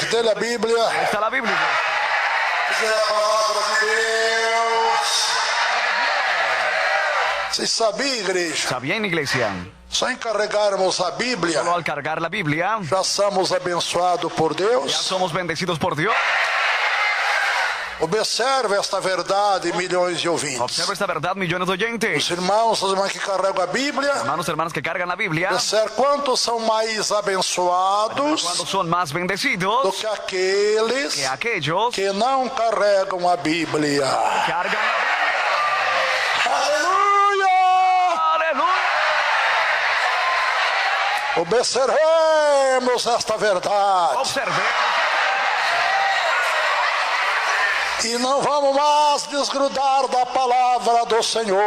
Dê a Bíblia. Ahí está la Biblia. Essa é a palavra de Deus. Vocês sabiam, igreja? ¿Sabían, iglesia? Só encarregarmos a Bíblia, Solo al cargar la Biblia, já somos abençoados por ya Deus. somos bendecidos por Dios. Observe esta verdade, milhões de ouvintes. Observa esta verdad, millones de oyentes. Os irmãos, as irmãs que carregam a Bíblia, Hermanos, hermanas que cargan la Biblia, observe quantos são mais abençoados cuando son más do bendecidos que aqueles que aquellos que não carregam a Bíblia. cargan la Aleluia! Biblia. ¡Aleluya! Observemos esta verdade. Observemos. E não vamos mais desgrudar da palavra do Senhor.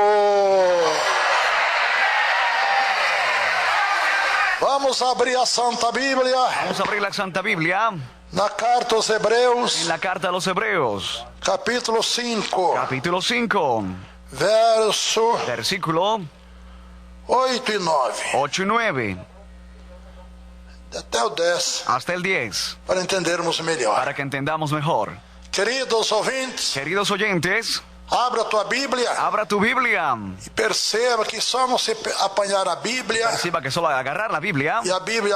Vamos abrir a Santa Bíblia Vamos a abrir la Santa Biblia na carta aos Hebreus, en la carta a los Hebreos, capítulo 5, capítulo 5, verso versículo 8 e 9. 8 y 9, Até o 10, hasta el 10, para entendermos melhor. para que entendamos mejor. Queridos ouvintes, Queridos oyentes, abra a tua Bíblia abra tu Biblia. e perceba que só você apanhar a Bíblia Perciba que solo al agarrar la Biblia e a Bíblia,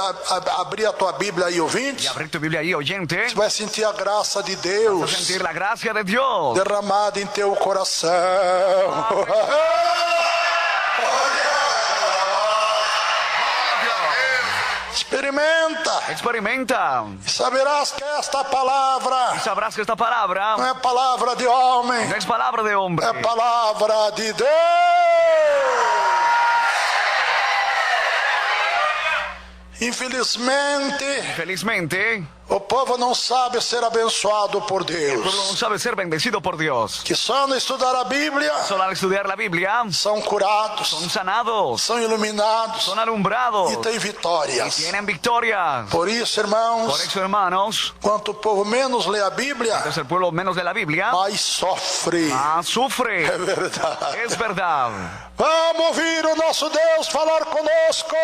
abrir a tua Bíblia aí, y ouvinte, abrir tu Biblia ahí, oyente, você vai sentir a graça de vas a Deus sentir la gracia de Dios derramada em teu coração. Experimenta Experimenta e saberás que esta palavra y sabrás que esta palabra não é palavra de homem, no es palabra de hombre, é palavra de Deus. Infelizmente, felizmente, o povo não sabe ser abençoado por el pueblo no Deus. sabe ser bendecido por Dios. Que só no estudar a Bíblia Solo al estudiar la Biblia são curados, son sanados, são iluminados son alumbrados e têm y vitórias. tienen victoria. Por isso, Por irmãos, eso, hermanos, quanto o povo menos lê a Bíblia, entonces el pueblo menos de la Biblia mais sofre. sufre. É verdade. Es verdad. Vamos ouvir o nosso Deus falar conosco.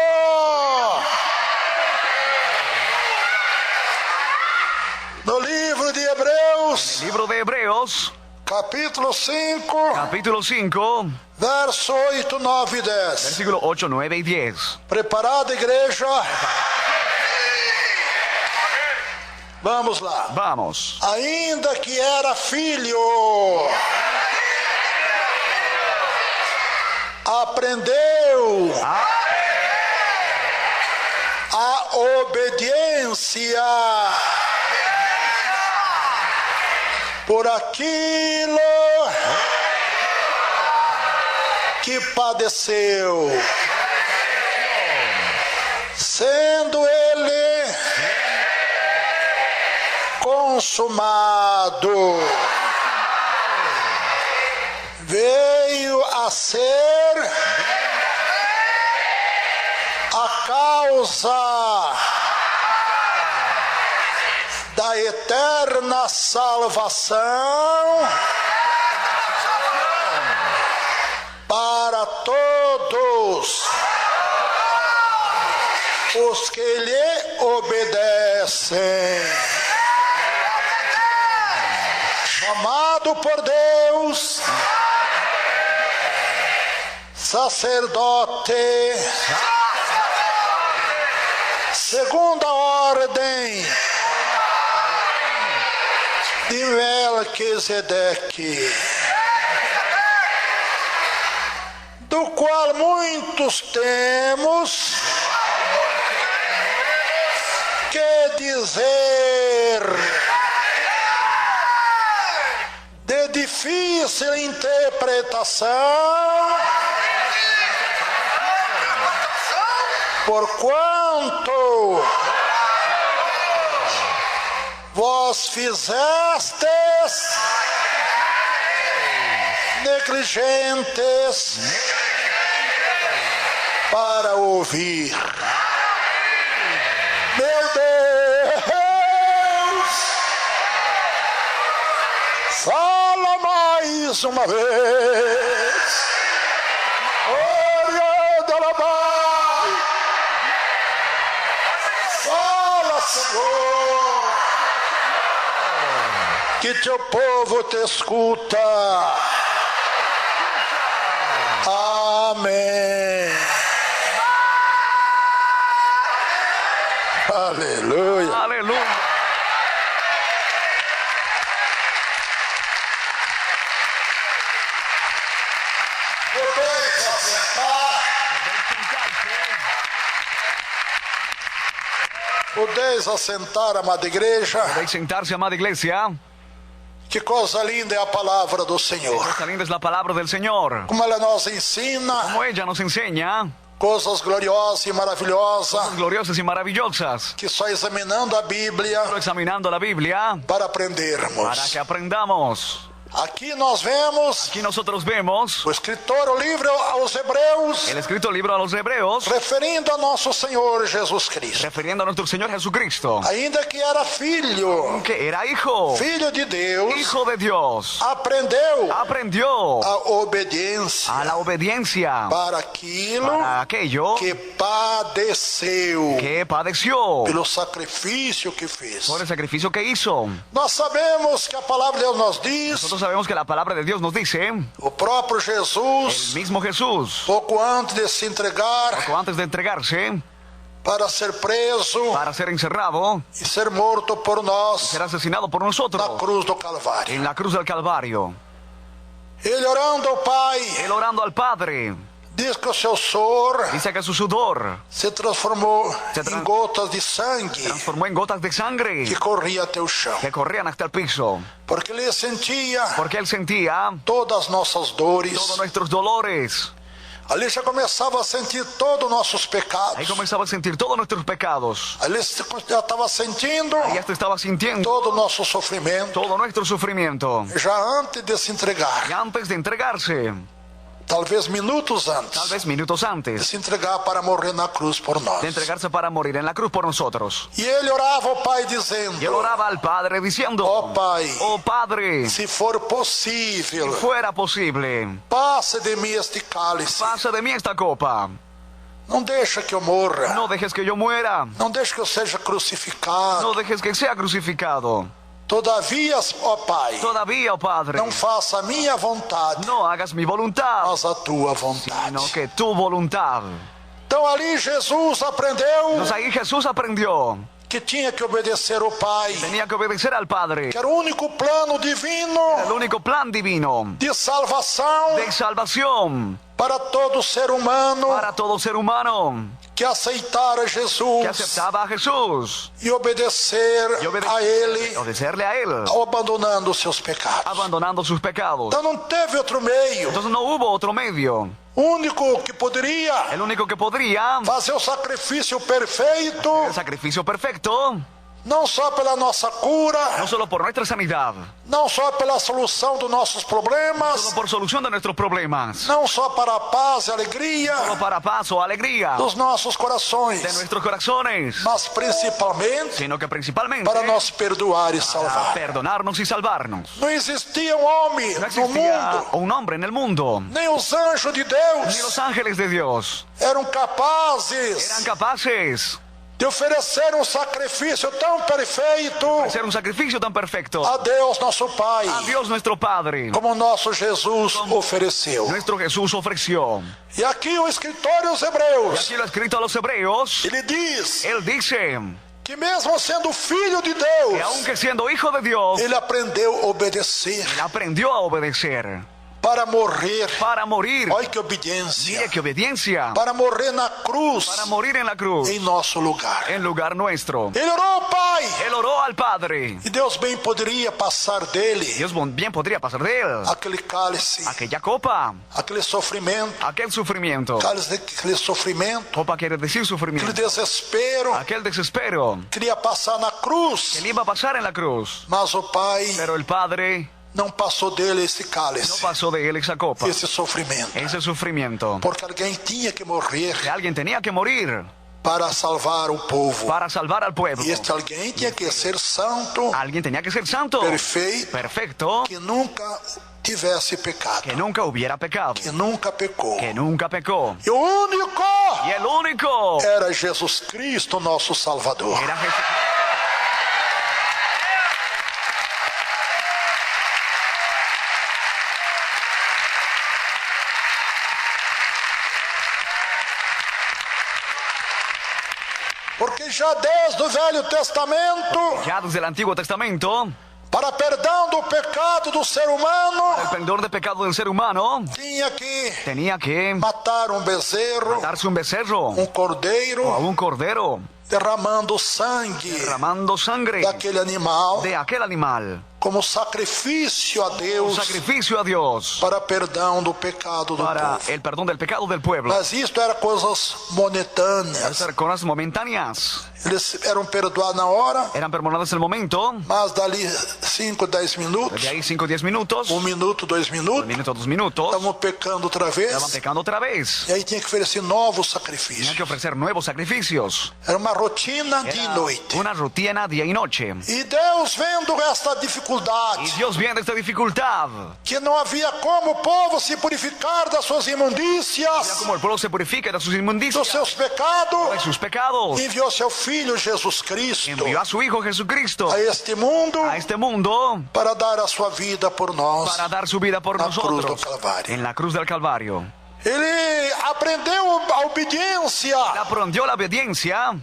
No livro de Hebreus, Libro de Hebreos, capítulo 5, capítulo 5, verso 8, 9 e 10. versículo 8, 9 y 10. Preparada, igreja? Vamos lá. Vamos. Ainda que era filho, aprendeu a obediência por aquilo que padeceu, sendo ele consumado, veio a ser a causa da eterna salvação para todos os que lhe obedecem. Chamado por Deus, sacerdote, segunda ordem de Melquisedeque, do qual muitos temos que dizer, de difícil interpretação, porquanto vós fizestes negligentes para ouvir. Meu Deus, fala mais uma vez. Fala, Senhor. que teu povo te escuta. Amém. Aleluia. Aleluya. Podeis assentar. Podeis assentar, amada igreja. Podéis sentarse, amada iglesia. Que coisa linda é a palavra do Senhor. Esta linda es la palabra del Señor. Como ela nos ensina Como ella nos enseña coisas gloriosas e maravilhosas, cosas gloriosas y maravillosas. que só examinando a Bíblia Solo examinando la Biblia para aprendermos. para que aprendamos. Aqui nós vemos Aquí nosotros vemos o escritor, o livro aos Hebreus, el escrito libro a los Hebreos referindo a nosso Senhor Jesus Cristo. refiriendo a nuestro Señor Jesucristo, Ainda que era filho, que era hijo filho de Deus, hijo de Dios, aprendeu aprendió a obediência a la obediencia para aquilo para aquello que padeceu, que padeció pelo sacrifício que fez. por el sacrificio que hizo. Nós sabemos que a palavra de Deus nos diz, Nosotros sabemos que la palabra de Dios nos dice, o próprio el Jesus, mismo Jesús, pouco antes de se entregar poco antes de entregarse para ser preso para ser encerrado, e ser morto por nós ser asesinado por na nosotros cruz do Calvário. en la cruz del Calvario. Ele orando ao Pai, Él orando al Padre, diz que o seu suor dice que su sudor se transformou Se tran- em gotas de sangue transformó en gotas de sangre que corria até o chão, que corrían hasta el piso, porque ele sentia porque Él sentía todas as nossas dores. todos nuestros dolores. Ali já começava a sentir todos os nossos Ahí pecados. comenzaba a sentir todos nuestros pecados. Ali já estava sentindo Ahí hasta estaba sintiendo todo o nosso sofrimento, todo nuestro sufrimiento. já antes de se entregar, Y antes de entregarse, talvez minutos tal antes vez minutos de antes se entregar para morrer na cruz por nós. de entregarse para morir en la cruz por nosotros. E ele orava ao Pai Y él dizendo: oraba al Padre diciendo, ó Pai, oh Padre, se for si possível, fuera posible, passe de mim este cálice. pasa de mí esta copa. Não deixa que eu morra. No dejes que yo muera. Não deixa que eu seja crucificado. No dejes que sea crucificado. Todavia, ó Pai, Todavía, oh Padre, não faça a minha vontade, no hagas mi voluntad, mas a tua vontade. sino que tu voluntad. Então ali Jesus aprendeu Entonces ahí Jesús aprendió que tinha que obedecer ao Pai, tenía que obedecer al Padre. que era o único plano divino El único plan divino de salvação de salvación para todo ser humano para todo ser humano que aceitara que Jesus aceptaba a Jesús e obedecer y a Ele, obedecerle a Él, abandonando seus pecados. abandonando sus pecados. Então não teve outro meio. Entonces no hubo otro medio. O único que poderia El único que podría fazer o sacrifício perfeito, el sacrificio perfecto, não só pela nossa cura, no solo por nuestra sanidad, não só pela solução dos nossos solo problemas, por solución de nuestros problemas, não só para a paz e alegria solo para paz o alegría dos nossos corações, de nuestros corazones, mas principalmente sino que principalmente para nos perdoar e para salvar. perdonarnos y salvarnos. Não existia um homem No no existía mundo, un hombre en el mundo, nem os anjos de ni Deus los ángeles de Dios eram capazes eran capaces de oferecer um sacrifício tão perfeito de hacer un sacrificio tan perfecto a Deus, nosso Pai, a Dios nuestro Padre, como nosso Jesus ofereceu. nuestro Jesús ofreció. E aqui o escritor aos Y Hebreus, aquí lo ha escrito a los hebreos, ele diz él dice que mesmo sendo filho de que Deus, aunque siendo hijo de Dios, ele aprendeu a obedecer él aprendió a obedecer para morrer. para morir. Olha que Mire obediência. qué obediencia, Para morrer na cruz para morir en la cruz, em nosso lugar. en lugar nuestro. Ele orou ao Pai. Él oró al Padre. E Deus bem poderia passar dele Dios bien podría pasar de él aquele cálice, aquella copa, aquele sofrimento, aquel sufrimiento. aquele sofrimento, Copa quiere decir aquele sufrimiento. desespero. Aquel desespero Queria passar na que cruz, él iba a pasar en la cruz. mas o Pai Pero el Padre não passou dele esse no cálice, pasó de él esa copa, esse sofrimento, ese sufrimiento. porque alguém tinha que morrer Que alguien tenía que morir para salvar o povo. para salvar al pueblo. E este alguém tinha que ser santo, Alguien tenía que ser santo, perfeito, perfecto, que nunca tivesse pecado, que nunca hubiera pecado, que nunca pecou. que nunca pecó. E o único Y el único era Jesus Cristo, nosso Salvador. era Jesucristo. Porque já desde o Velho Testamento, Ya desde el Antiguo Testamento, para perdão do pecado do ser humano, el perdón de pecado del ser humano tinha que tenía que matar um bezerro, darse un becerro um cordeiro, o un cordero, derramando sangue derramando sangre daquele animal de aquel animal, como sacrifício a un Deus sacrificio a Dios para perdão do pecado do para povo. el perdón del pecado del pueblo. Mas isto era coisas momentâneas. Ser cosas momentáneas. Eles eram perdoados na hora, Eran perdonadas el momento, mas dali 5, 10 minutos, de ahí 5 o 10 minutos, 1 minuto, 2 un minutos, minuto, 2 minutos, estavam pecando outra estaban vez. pecando otra vez. E aí tinha que oferecer novos Tenían sacrifícios. que ofrecer nuevos sacrificios. Era uma rotina dia e Era noite. una rutina día y noche. E Deus vendo esta Y dificuldade, Dios viendo esta dificultad, que não havia como o povo se purificar das suas ya imundícias, como el pueblo se purifica de sus dos inmundicias, seus pecados, de sus pecados, enviou seu Filho Jesus Cristo envió a su Hijo Jesucristo a este mundo a este mundo para dar a sua vida por nós para dar su vida por na cruz do nosotros Calvário. en la cruz del Calvario. Ele aprendeu a obediência Él aprendió la obediencia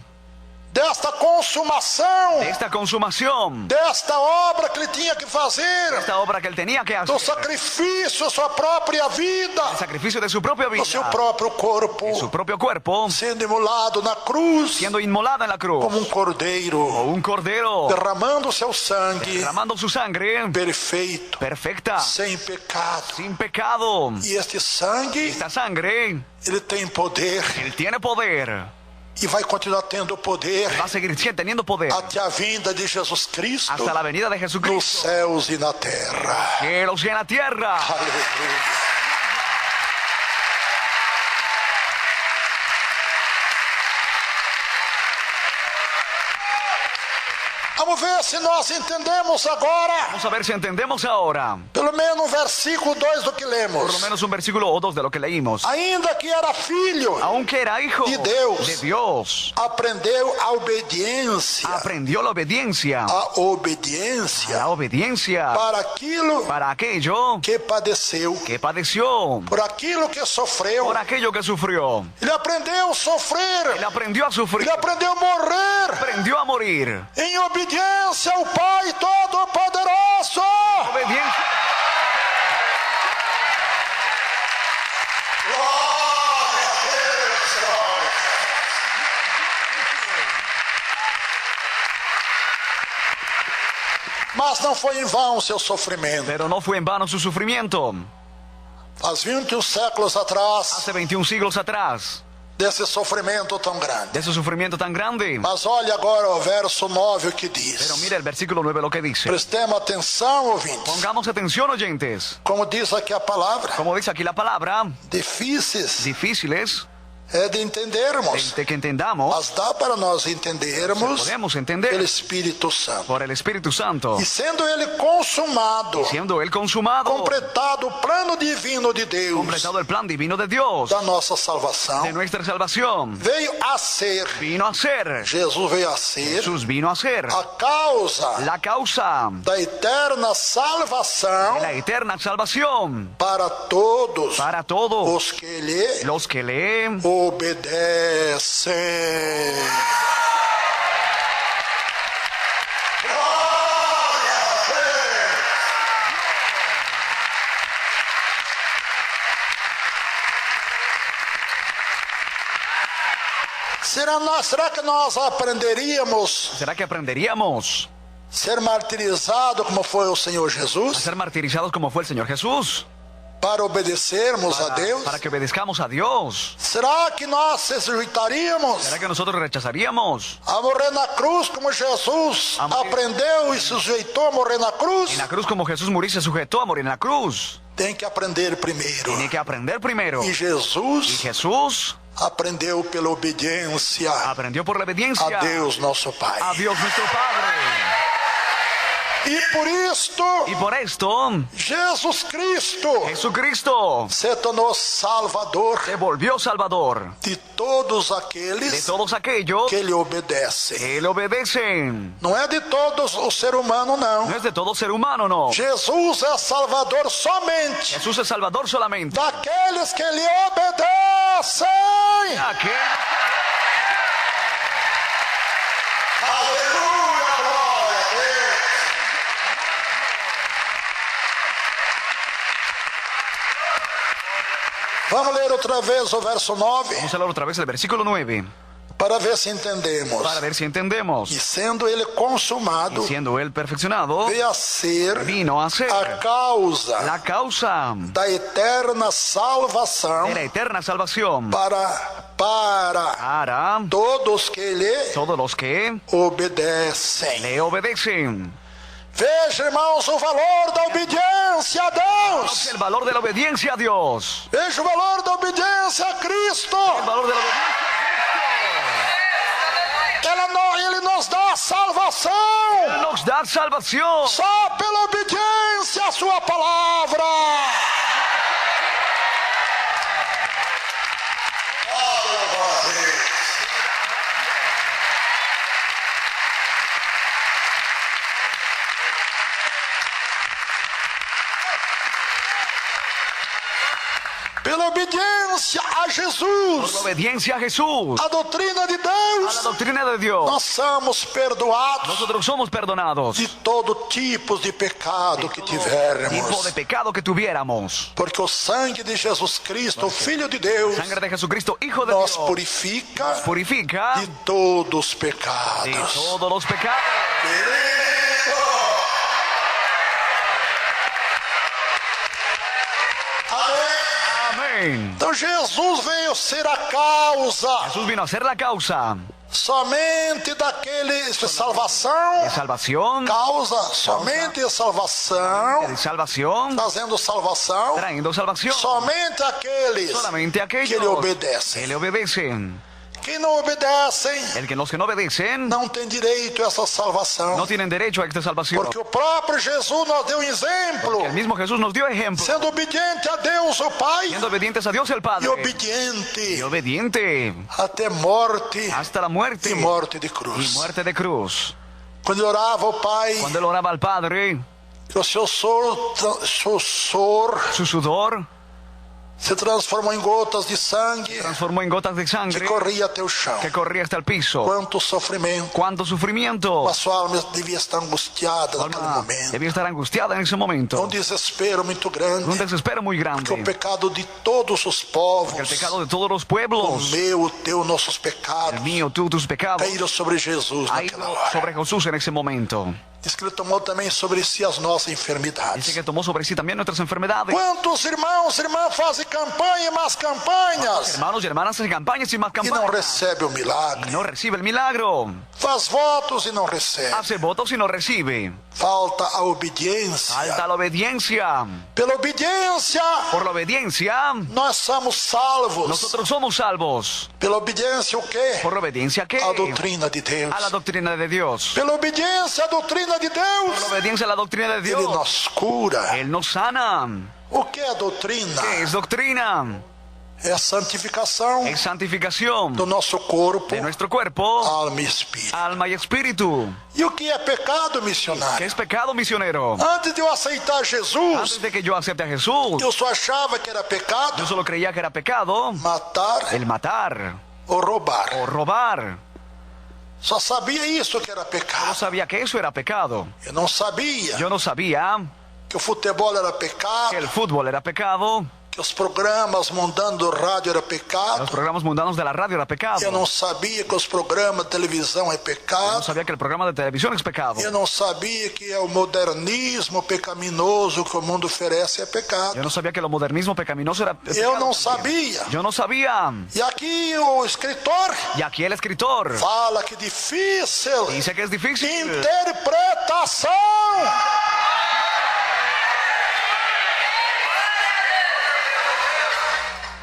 desta consumação, de esta consumación, desta obra que ele tinha que fazer, esta obra que él tenía que do hacer, sacrifício da sua própria vida, el sacrificio de su propia do seu vida, próprio corpo, su propio cuerpo, sendo imolado na cruz siendo inmolada en la cruz, como um cordeiro, o un cordero, derramando seu sangue derramando su sangre perfeito, perfecta, sem pecado. sin pecado. E este sangue, Esta sangre, ele tem poder él tiene poder, e vai continuar tendo poder va a seguir teniendo poder até a vinda de Jesus Cristo hasta la venida de nos Jesucristo, céus e na terra. cielos y en la tierra. Aleluia. Vamos ver se nós entendemos agora, Vamos a ver si entendemos ahora, pelo menos o versículo 2 do que por lo lemos. menos un versículo o dos de lo que leímos. Ainda que era filho, Aunque era hijo de Deus. de Dios, aprendeu a obediência. aprendió la obediencia, A obediência la obediencia para aquilo para aquello que padeceu, que padeció, por aquilo que sofreu. por aquello que sufrió. Ele aprendeu a sofrer, Él aprendió a sufrir, ele aprendeu a morrer aprendió a morir. em obediência ao Pai Todo-Poderoso. Obediencia. Mas não foi em vão o seu sofrimento. Pero no fue en vano su sufrimiento. Há 21 séculos atrás, Hace 21 siglos atrás, desse sofrimento tão grande. de ese sufrimiento tan grande. Mas olha agora o verso 9 o que diz. Pero mira el versículo 9 lo que dice. Prestemos atenção, ouvintes. Pongamos atención, oyentes. Como diz aqui a palavra, Como dice aquí la palabra, difíceis difíciles é de entendermos. de que entendamos, Mas dá para nós entendermos podemos pelo entender Espírito Santo. por el Espíritu Santo, E sendo ele consumado, siendo Él consumado, completado o plano divino de Deus completado el plan divino de Dios, da nossa de salvação, nuestra salvación, veio a ser, vino a ser, Jesus veio a ser Jesús vino a ser a causa la causa da eterna salvação de la eterna salvación para todos para todos os que lhe los que le obedecem. Será que nós aprenderíamos ¿Será que aprenderíamos ser martirizado como foi o Senhor a Jesus ser martirizados como fue el Señor Jesús? para obedecermos a Deus? Para que obedezcamos a Dios. Será que nós se sujeitaríamos ¿Será que nosotros rechazaríamos a morrer na cruz como Jesus A morrer. aprendeu e se sujeitou a morrer na cruz? en la cruz como Jesús murió y se sujetó a morir en la cruz? Tem que aprender primeiro. Tiene que aprender primero. E Y Jesus Jesús aprendeu pela obediência aprendió por la obediencia a Deus nosso Pai. a Dios nuestro Padre. E por isto, Y por esto, Jesus Cristo Jesucristo se tornou Salvador se volvió Salvador de todos de aqueles todos aquellos que lhe obedecem. que le obedecen. Não é de todos o ser humano, No não. es de todo ser humano, no. Jesus é Salvador somente Jesús es Salvador solamente. daqueles que lhe obedecem. Aquel- Vamos ler outra vez o verso 9 Vamos a leer otra vez el versículo 9 para ver se entendemos. para ver si entendemos. E sendo ele consumado, Y siendo él perfeccionado, veio a ser vino a ser a causa la causa da eterna salvação de la eterna salvación para todos que lhe todos los que obedecem. le obedecen. Veja, irmãos, o valor da obediência a Deus. El valor de la obediencia a Dios. Veja o valor da obediência a Cristo. El valor de la obediencia. Ele nos dá salvação Él nos da salvación. só pela obediência à sua palavra. Pela obediência a Por Jesus, la obediencia a Jesús, a doutrina de a la Deus, doctrina de Dios, nós somos perdoados nosotros somos perdonados de todo tipo de pecado que tipo tivermos. de pecado que tuviéramos. Porque o sangue de Jesus Cristo, o Filho de Deus, Sangre de Jesucristo, Hijo de nos Dios, purifica purifica de todos os de pecados. todos los pecados. Amén. Então Jesus veio ser a causa Jesús vino a ser la causa somente daquele de salvação, de salvación, somente de salvação, de salvación, trazendo salvação, trayendo salvación. somente aqueles Solamente que lhe aquellos que obedecem. le obedecen. Quem não obedecem Los que no obedecen não tem direito a essa salvação. no tienen derecho a esta salvación. Porque o próprio Jesus nos deu um exemplo, El mismo Jesús nos dio ejemplo, sendo obediente a Deus, o Pai, siendo obedientes a Dios el e Padre, y obediente obediente até morte hasta la muerte e morte de y cruz. muerte de cruz. Quando ele orava ao Pai, Cuando él oraba al Padre, o seu suor su sudor se transformou em gotas de sangue transformó en gotas de que sangre corria até o chão. que corría hasta el piso. Quanto sofrimento! Cuánto sufrimiento. A sua alma devia estar angustiada Su naquele alma momento. debía estar angustiada en ese momento. Um desespero muito grande. Un desespero muy grande. Que o pecado de todos os El povos, pecado de todos los o pueblos, meu, o teu, nossos pecados, el mío, tú, tus pecados, caíram sobre Jesus ha naquela ido hora. sobre Jesús en ese momento. Diz que ele tomou também sobre si as nossas Dice enfermidades. que tomó sobre sí también nuestras enfermedades. Quantos irmãos e irmãs fazem campanha e mais campanhas Hermanos y hermanas hacen campañas y más e não campañas. recebe o Y milagre? no recibe el milagro. Faz votos e não recebe. Hace votos y no recibe. Falta a obediência. Falta la obediencia. Pela obediência, Por la obediencia, nós somos salvos. nosotros somos salvos. Pela obediência, o quê? Por la obediencia, ¿qué? A doutrina de Deus. A la doctrina de Dios. Pela obediência à doutrina de Por la Deus, obediencia a la doctrina de Ele Dios. nos cura. Él nos sana. O que é doutrina? ¿Qué es doctrina? É a santificação Es santificación do nosso corpo, de nuestro cuerpo, alma e espírito. alma y espíritu. E o que é pecado, ¿Qué missionário? es pecado, misionero? Antes de eu aceitar Jesus, Antes de que yo acepte a Jesús, eu só achava que era pecado yo solo creía que era pecado matar el matar ou roubar. o robar. Só sabia isso que era Yo pecado. sabía que eso era pecado. Eu não sabia Yo no sabía que o futebol era que pecado, el fútbol era pecado, que os programas mundanos do rádio era los pecado. programas mundanos de la radio era pecado. Eu não sabia que os programas de televisão é Yo no pecado. sabía que el programa de televisión es pecado. Eu não sabia que o modernismo pecaminoso que o mundo oferece é pecado. Yo no sabía que lo modernismo pecaminoso era pecado. Eu não también. sabia. Yo no sabía. E aqui o escritor Y aquí el escritor fala que difícil dice que es difícil interpretação.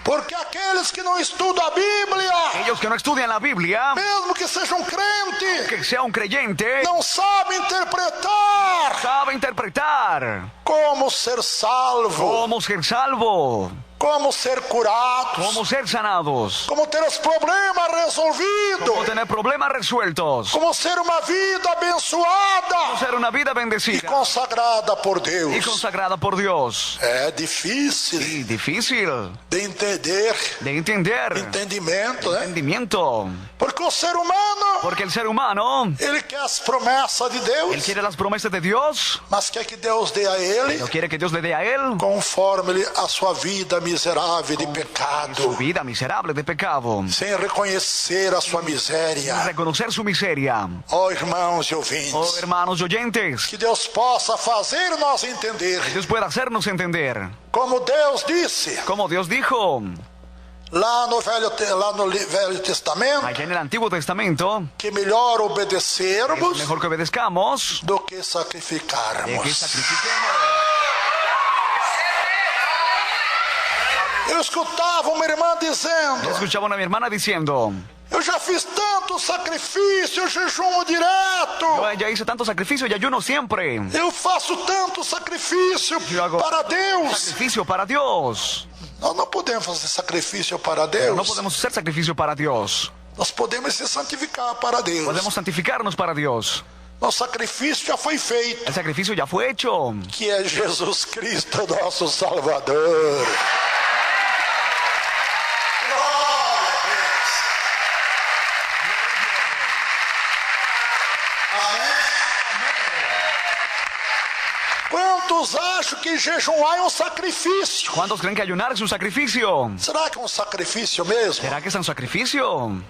Porque aqueles que não estudam a Bíblia, ellos que no estudian la Biblia, mesmo que sejam crentes, que sea un creyente, não sabem interpretar sabe interpretar como ser salvo, cómo ser salvo, como ser curado, cómo ser sanados, como ter os problemas cómo resolvidos, tener problemas resueltos, como ser uma vida abençoada. cómo ser una vida e bendecida consagrada por y Deus. consagrada por Dios. É difícil Y difícil de entender, de entender. entendimento, né? Entendimiento. Porque o ser humano, Porque el ser humano, ele quer as promessas de él Deus, quiere las promesas de Dios, mas quer que Deus dê a ele no quiere que Dios le dé a él conforme a sua vida miserável de su pecado, vida miserable de pecado, sem reconhecer a sua miséria. reconocer su miseria. Ó irmãos e Oh, ouvintes, hermanos y oyentes, que Deus possa fazer nós entender, Dios puede hacernos entender, como Deus disse como Dios dijo lá no Velho Testamento, allá en el Antiguo Testamento, que melhor es obedecermos mejor que obedezcamos do que que sacrificarmos. sacrifiquemos. Eu escutava uma irmã Yo dizendo: escuchaba a mi hermana diciendo, eu já fiz tanto sacrifício, jejum direto, yo ya hice tanto sacrificio y ayuno siempre. eu faço tanto sacrifício Eu hago para Deus. Sacrificio para Dios. Nós não podemos fazer sacrifício para Pero no Deus. podemos hacer sacrificio para Dios. Nós podemos se santificar para Deus. Podemos santificarnos para Dios. Nosso sacrifício já foi feito, El sacrificio ya fue hecho, que é Jesus Cristo, nosso Salvador. Quantos acham que jejuar é um sacrifício? ¿Cuántos creen que ayunar es un sacrificio? Será que é um sacrifício mesmo? ¿Será que es un sacrificio?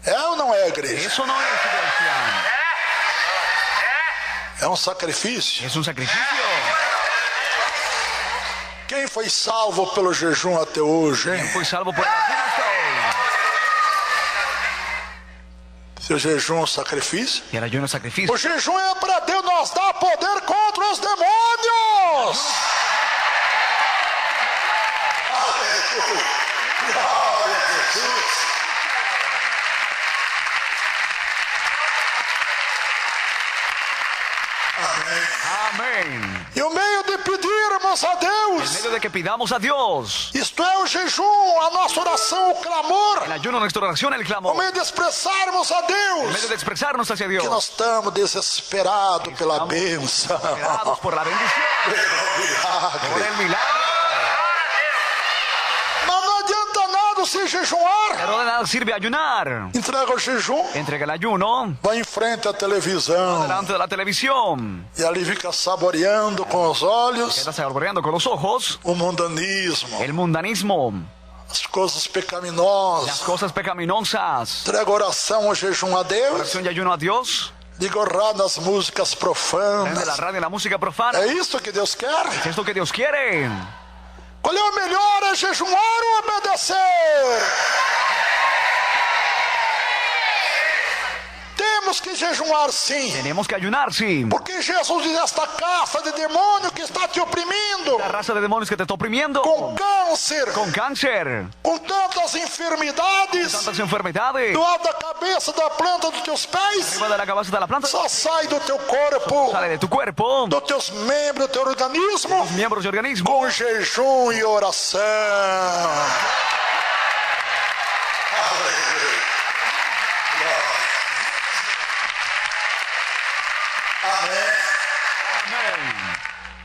É ou não é, igreja? Eso no es iglesia. É um sacrifício. Es un sacrificio. Quem foi salvo pelo jejum até hoje, hein? Fui salvo por el ayuno hasta hoy. Se o jejum é um sacrifício? Y el ayuno es sacrificio. O jejum é para Deus nos dar poder contra os demônios. Glória a Jesus. Amén. E o meio de pedirmos a En Deus, medio de que pidamos a Dios, isto é o jejum, a nossa oração, o clamor, el ayuno, nuestra oración, el o clamor, meio de expressarmos a en medio Deus de expresarnos hacia que Dios, nós estamos desesperados pela bênção, esperados por la bendición, por milagre. el milagro. Mas não adianta nada se jejuar. Pero de nada sirve ayunar. Entrega o jejum, Entrega el ayuno vai em frente à televisão delante de la televisión. e ali fica saboreando com os olhos Quedas saboreando con los ojos o mundanismo, el mundanismo, as coisas las pecaminosas. cosas pecaminosas. Entrega oração o jejum a Deus, Oración y ayuno a Dios. liga nas músicas Prende la profanas. radio y la música profana. É isso que Deus quer? ¿Es esto que Dios quiere? Qual é o melhor? É jejuar ou obedecer? Temos que jejuar sim. Tenemos que ayunar, sí. Porque Jesus diz: esta caça de demônio que está te oprimindo, La raza de demonios que te está oprimiendo, com câncer, con cáncer, com tantas enfermidades, tantas enfermedades, do alto da cabeça, da planta dos teus pés, arriba de la cabeza de la planta, só sai do teu corpo, sale de tu cuerpo, dos teus membros, do teu organismo, miembros y organismos, com jejum e oração.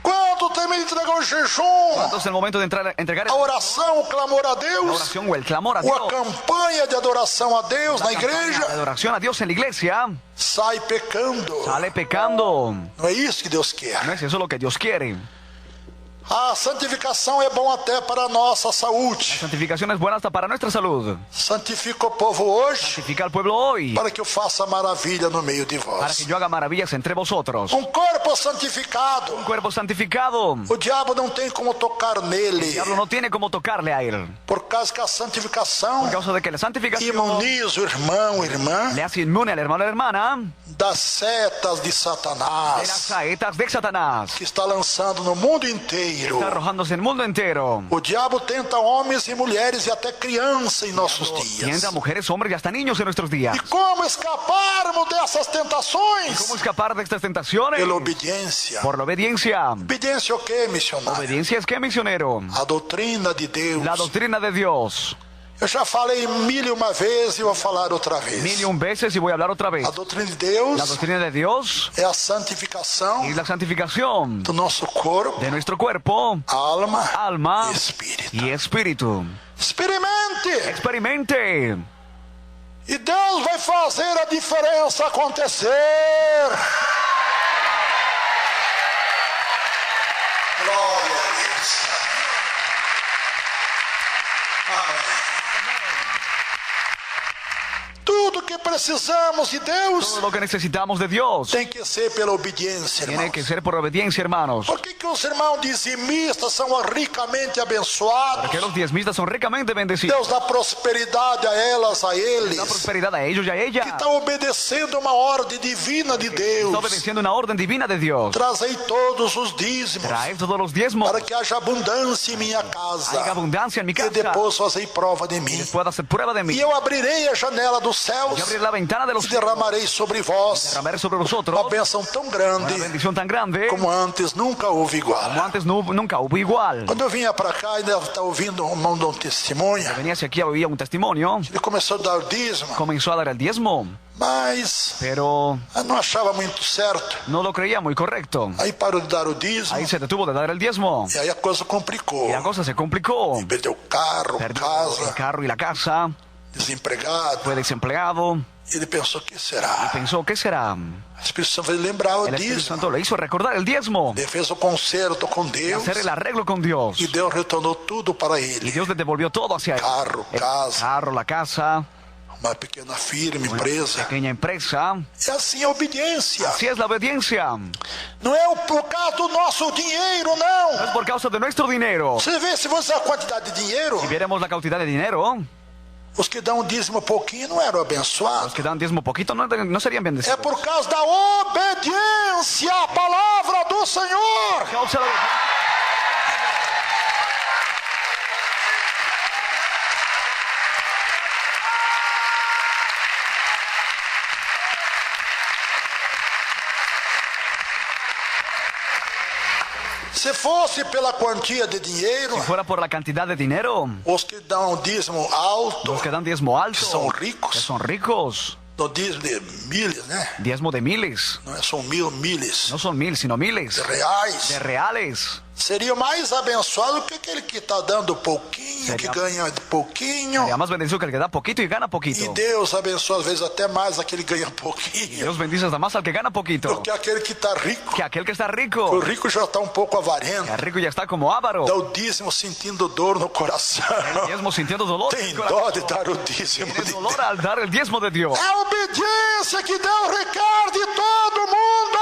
Quando termina de entregar o jejum, Entonces, en el momento de entregar a oração, o clamor a la Deus, oración o el clamor a ou a Dios, campanha de adoração a Deus na la igreja, adoración a Dios en la iglesia, sai pecando. sale pecando. Não é isso que Deus quer. No es eso lo que Dios quiere. A santificação é bom até para a nossa saúde. Santificación es buena hasta para nuestra salud. Santifica o povo hoje Santifica al pueblo hoy, para que eu faça maravilha no meio de para vós. que yo haga maravillas entre vosotros. Um corpo santificado, Un cuerpo santificado, o diabo não tem como tocar el nele, diablo no tiene como tocarle a él. por causa que a santificação Por causa de que la santificación imuniza o irmão, irmã, le hace inmune al hermano o la hermana das setas de de las Satanás, saetas de Satanás. que está lançando no mundo inteiro. Está arrojándose en el mundo entero. O diabo tenta homens e mulheres e até crianças em nossos dias. Tienta a mujeres, hombres y hasta niños en nuestros días. E como escaparmos dessas tentações? ¿Cómo escapar de estas tentaciones? Pela obediência. Por la obediencia. Obediência o quê, missionário? Obediencia es que, misionero, A doutrina de Deus. la doctrina de Dios. Eu já falei 1001 vezes e vou falar outra vez. 1001 veces y voy a hablar otra vez. A doutrina de Deus La doctrina de Dios é a santificação es la santificación do nosso corpo, de nuestro cuerpo, alma alma e espírito. y espíritu. Experimente! Experimente. E Deus vai fazer a diferença acontecer. Glória a Deus. Amém. Tudo que precisamos de Deus Todo lo que necesitamos de Dios tem que ser pela obediência, tiene que irmãos. ser por obediencia, hermanos. Por que os irmãos dizimistas são ricamente abençoados? Porque los diezmistas son ricamente bendecidos. Deus dá prosperidade a elas, a eles. Da prosperidad a ellos y a Que ella. está obedecendo uma ordem divina de Está Deus. obedeciendo una orden divina de Dios. Trazei todos os dízimos, Trae todos los diezmos. para que haja abundância em minha casa. Haya abundancia en mi E casa. depois fazei prova de mim. Pueda hacer prueba de E mí. eu abrirei a janela dos céus Y abrir la ventana de los e cielos. derramarei sobre vós Derramaré sobre vosotros uma bênção tão una grande bendición tan grande como antes nunca houve como igual. antes nunca hubo igual. Quando eu vinha para cá, ainda estava ouvindo um irmão de um testemunho. Venía hacia aquí, oía un testimonio. Ele começou a dar o dízimo, Comenzó a dar el diezmo, mas pero eu não achava muito certo. no lo creía muy correcto. Aí parou de dar o dízimo Ahí se detuvo de dar el diezmo. e aí a coisa complicou. Y la cosa se complicó. Perdeu carro, Perdió casa, el carro y la casa. desempregado. Fue desempleado. Ele pensou, o que será? Pensó, ¿qué será? O Espírito Santo fez lembrar o El Espíritu dízimo. Santo le hizo recordar el diezmo. Ele fez o concerto com Y Deus hacer el arreglo con Dios. e Deus retornou tudo para Y ele. Dios le devolvió todo hacia él. Carro, El casa, carro, la casa, uma pequena firma, empresa. pequeña empresa. É assim a obediência. Así es la obediencia. Não é por causa do nosso dinheiro, não. No es por causa de nuestro dinero. Você vê, se você a quantidade de dinheiro, Si viéramos la cantidad de dinero, os que dão um dízimo pouquinho não eram abençoados. los que dan diezmo poquito no serían É bendecidos. por causa da obediência à palavra do Senhor. Causa la obediencia. Se fosse pela quantia de dinheiro, Si fuera por la cantidad de dinero, os que dão dízimo alto, los que dan diezmo alto, são que ricos, son ricos, no dízimo de milhas, né? diezmo de miles, Não é só milhas, no son mil, sino miles de reais. de reales. Seria mais abençoado que aquele que está dando pouquinho, que ganha pouquinho. Sería más bendecido que el que da poquito y gana E poquito. Deus abençoa às vezes até mais aquele que ganha pouquinho Dios bendice hasta más al que gana poquito do que aquele que está rico. que aquel que está O rico. rico já está um pouco avarento, El rico ya está como avaro. dá o dízimo sentindo dor no coração. El diezmo sintiendo dolor. Tem dó de dar o dízimo Tiene de dolor Deus. al dar el diezmo de Dios. É a obediência que Deus requer de todo mundo.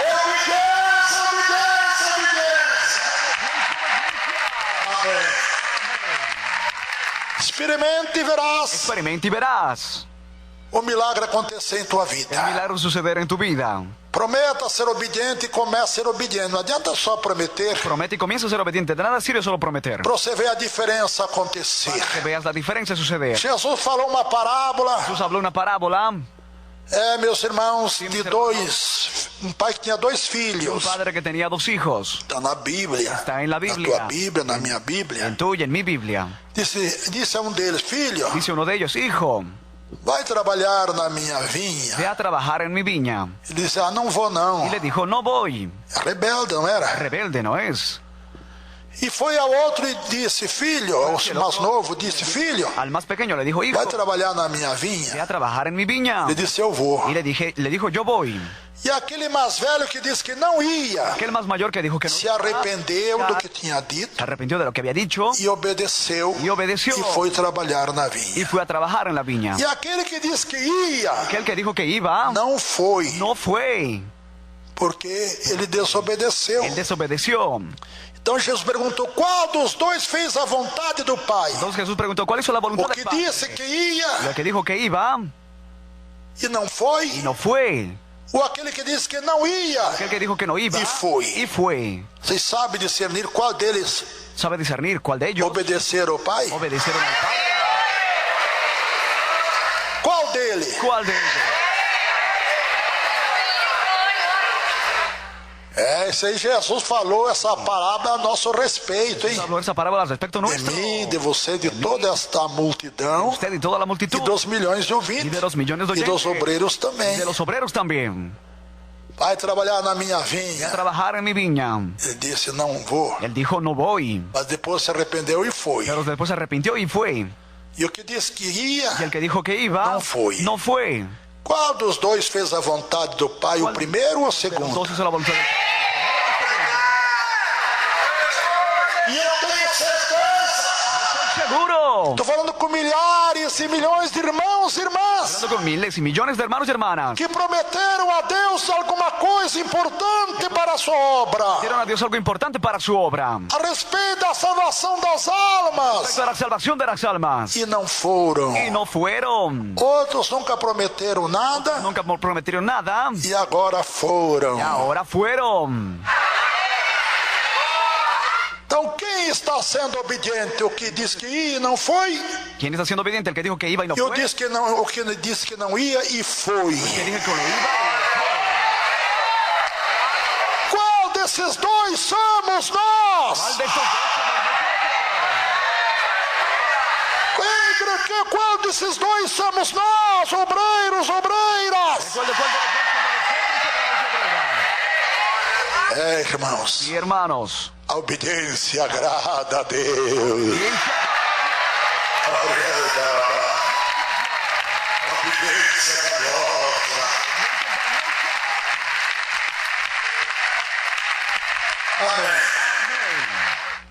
É obediência, obediência, obediência. Amém. Experimente e verás Experimenta y verás o milagre acontecer em tua el vida. milagro suceder en tu vida. Prometa ser obediente e comece a ser obediente. Não adianta só prometer Promete y comienza a ser obediente. De nada sirve solo prometer. para você ver a diferença acontecer. Que veas la diferencia suceder. Jesus falou uma parábola. Jesús habló una parábola. Meus irmãos, de dois, um pai que tinha dois Un filhos. padre que tenía dos hijos. Está na Bíblia. Está en la Na Biblia. tua Bíblia, na minha Bíblia. En tu y en mi Biblia. Disse a um deles, filho, Dice uno de ellos, hijo, vai trabalhar na minha vinha. ve a trabajar en mi viña. Ele disse, não vou não. Y le dijo, no voy. Rebelde, não era? Rebelde no es. E foi ao outro e disse, filho, ao mais novo, disse, filho, Al más pequeño le dijo, hijo, vai trabalhar na minha ve vinha. a trabajar en mi viña. Ele disse, eu vou. Y le dijo, yo voy. E aquele mais velho que disse que não ia, Aquel más mayor que dijo que no se arrependeu do que tinha dito se arrepintió de lo que había dicho e obedeceu y obedeció e foi trabalhar na y vinha. fue a trabajar en la viña. E aquele que disse que ia, Aquel que dijo que iba, não foi, no fue. porque ele desobedeceu. Él desobedeció. Então Jesus perguntou, qual dos dois fez a vontade do Pai? Entonces Jesús preguntó, ¿cuál hizo la O voluntad que del Padre? disse que ia El que dijo que iba e não foi? y no fue. Ou aquele que disse que não ia Aquel que dijo que no iba y fue? y fue. Vocês sabem discernir qual deles ¿Sabe discernir cuál de ellos obedeceram ao Pai? obedecieron al Padre? Qual dele? ¿Cuál de ellos? Mas aí Jesus falou essa palavra a nosso respeito, hein? Habló esa parábola respecto De nuestro. mim, de você, de toda esta multidão Usted y toda la e multitud. dos milhões de Y ouvintes de los millones de e dos oyentes. obreiros Y também. de los obreros también. Vai trabalhar na minha vinha. Trabajar en mi viña. Ele disse, não vou. Él dijo, no voy. Mas depois se arrependeu e foi. Pero después se arrepintió y fue. E o que disse que ia, Y el que dijo que iba, No fue. no fue. qual dos dois fez a vontade do Pai, o primeiro ou o segundo? Entonces hizo la voluntad de... E eu tenho certeza. ¡Seguro! Estou falando com milhares e milhões de irmãos e irmãs Hablando con miles y millones de hermanos y hermanas. que prometeram a Deus alguma coisa importante para a sua obra. Dieron a Dios algo importante para su obra. A respeito da salvação das almas. Respecto a la salvación de las almas. E não foram. Y no fueron. Outros nunca prometeram nada Nunca prometieron nada. e agora foram. Y ahora fueron. Então quem está sendo obediente? O que diz que ia e não foi? ¿Quién está siendo obediente? El que dijo que iba y no E o fue. que disse que não ia e foi. Que dije que lo iba. Qual desses dois somos nós? ¿Cuál de estos dos? Qual desses dois somos nós? Obreiros, obreiras. ¿Cuál de los dos? É, irmãos, Sí, hermanos. a obediência agrada a Deus.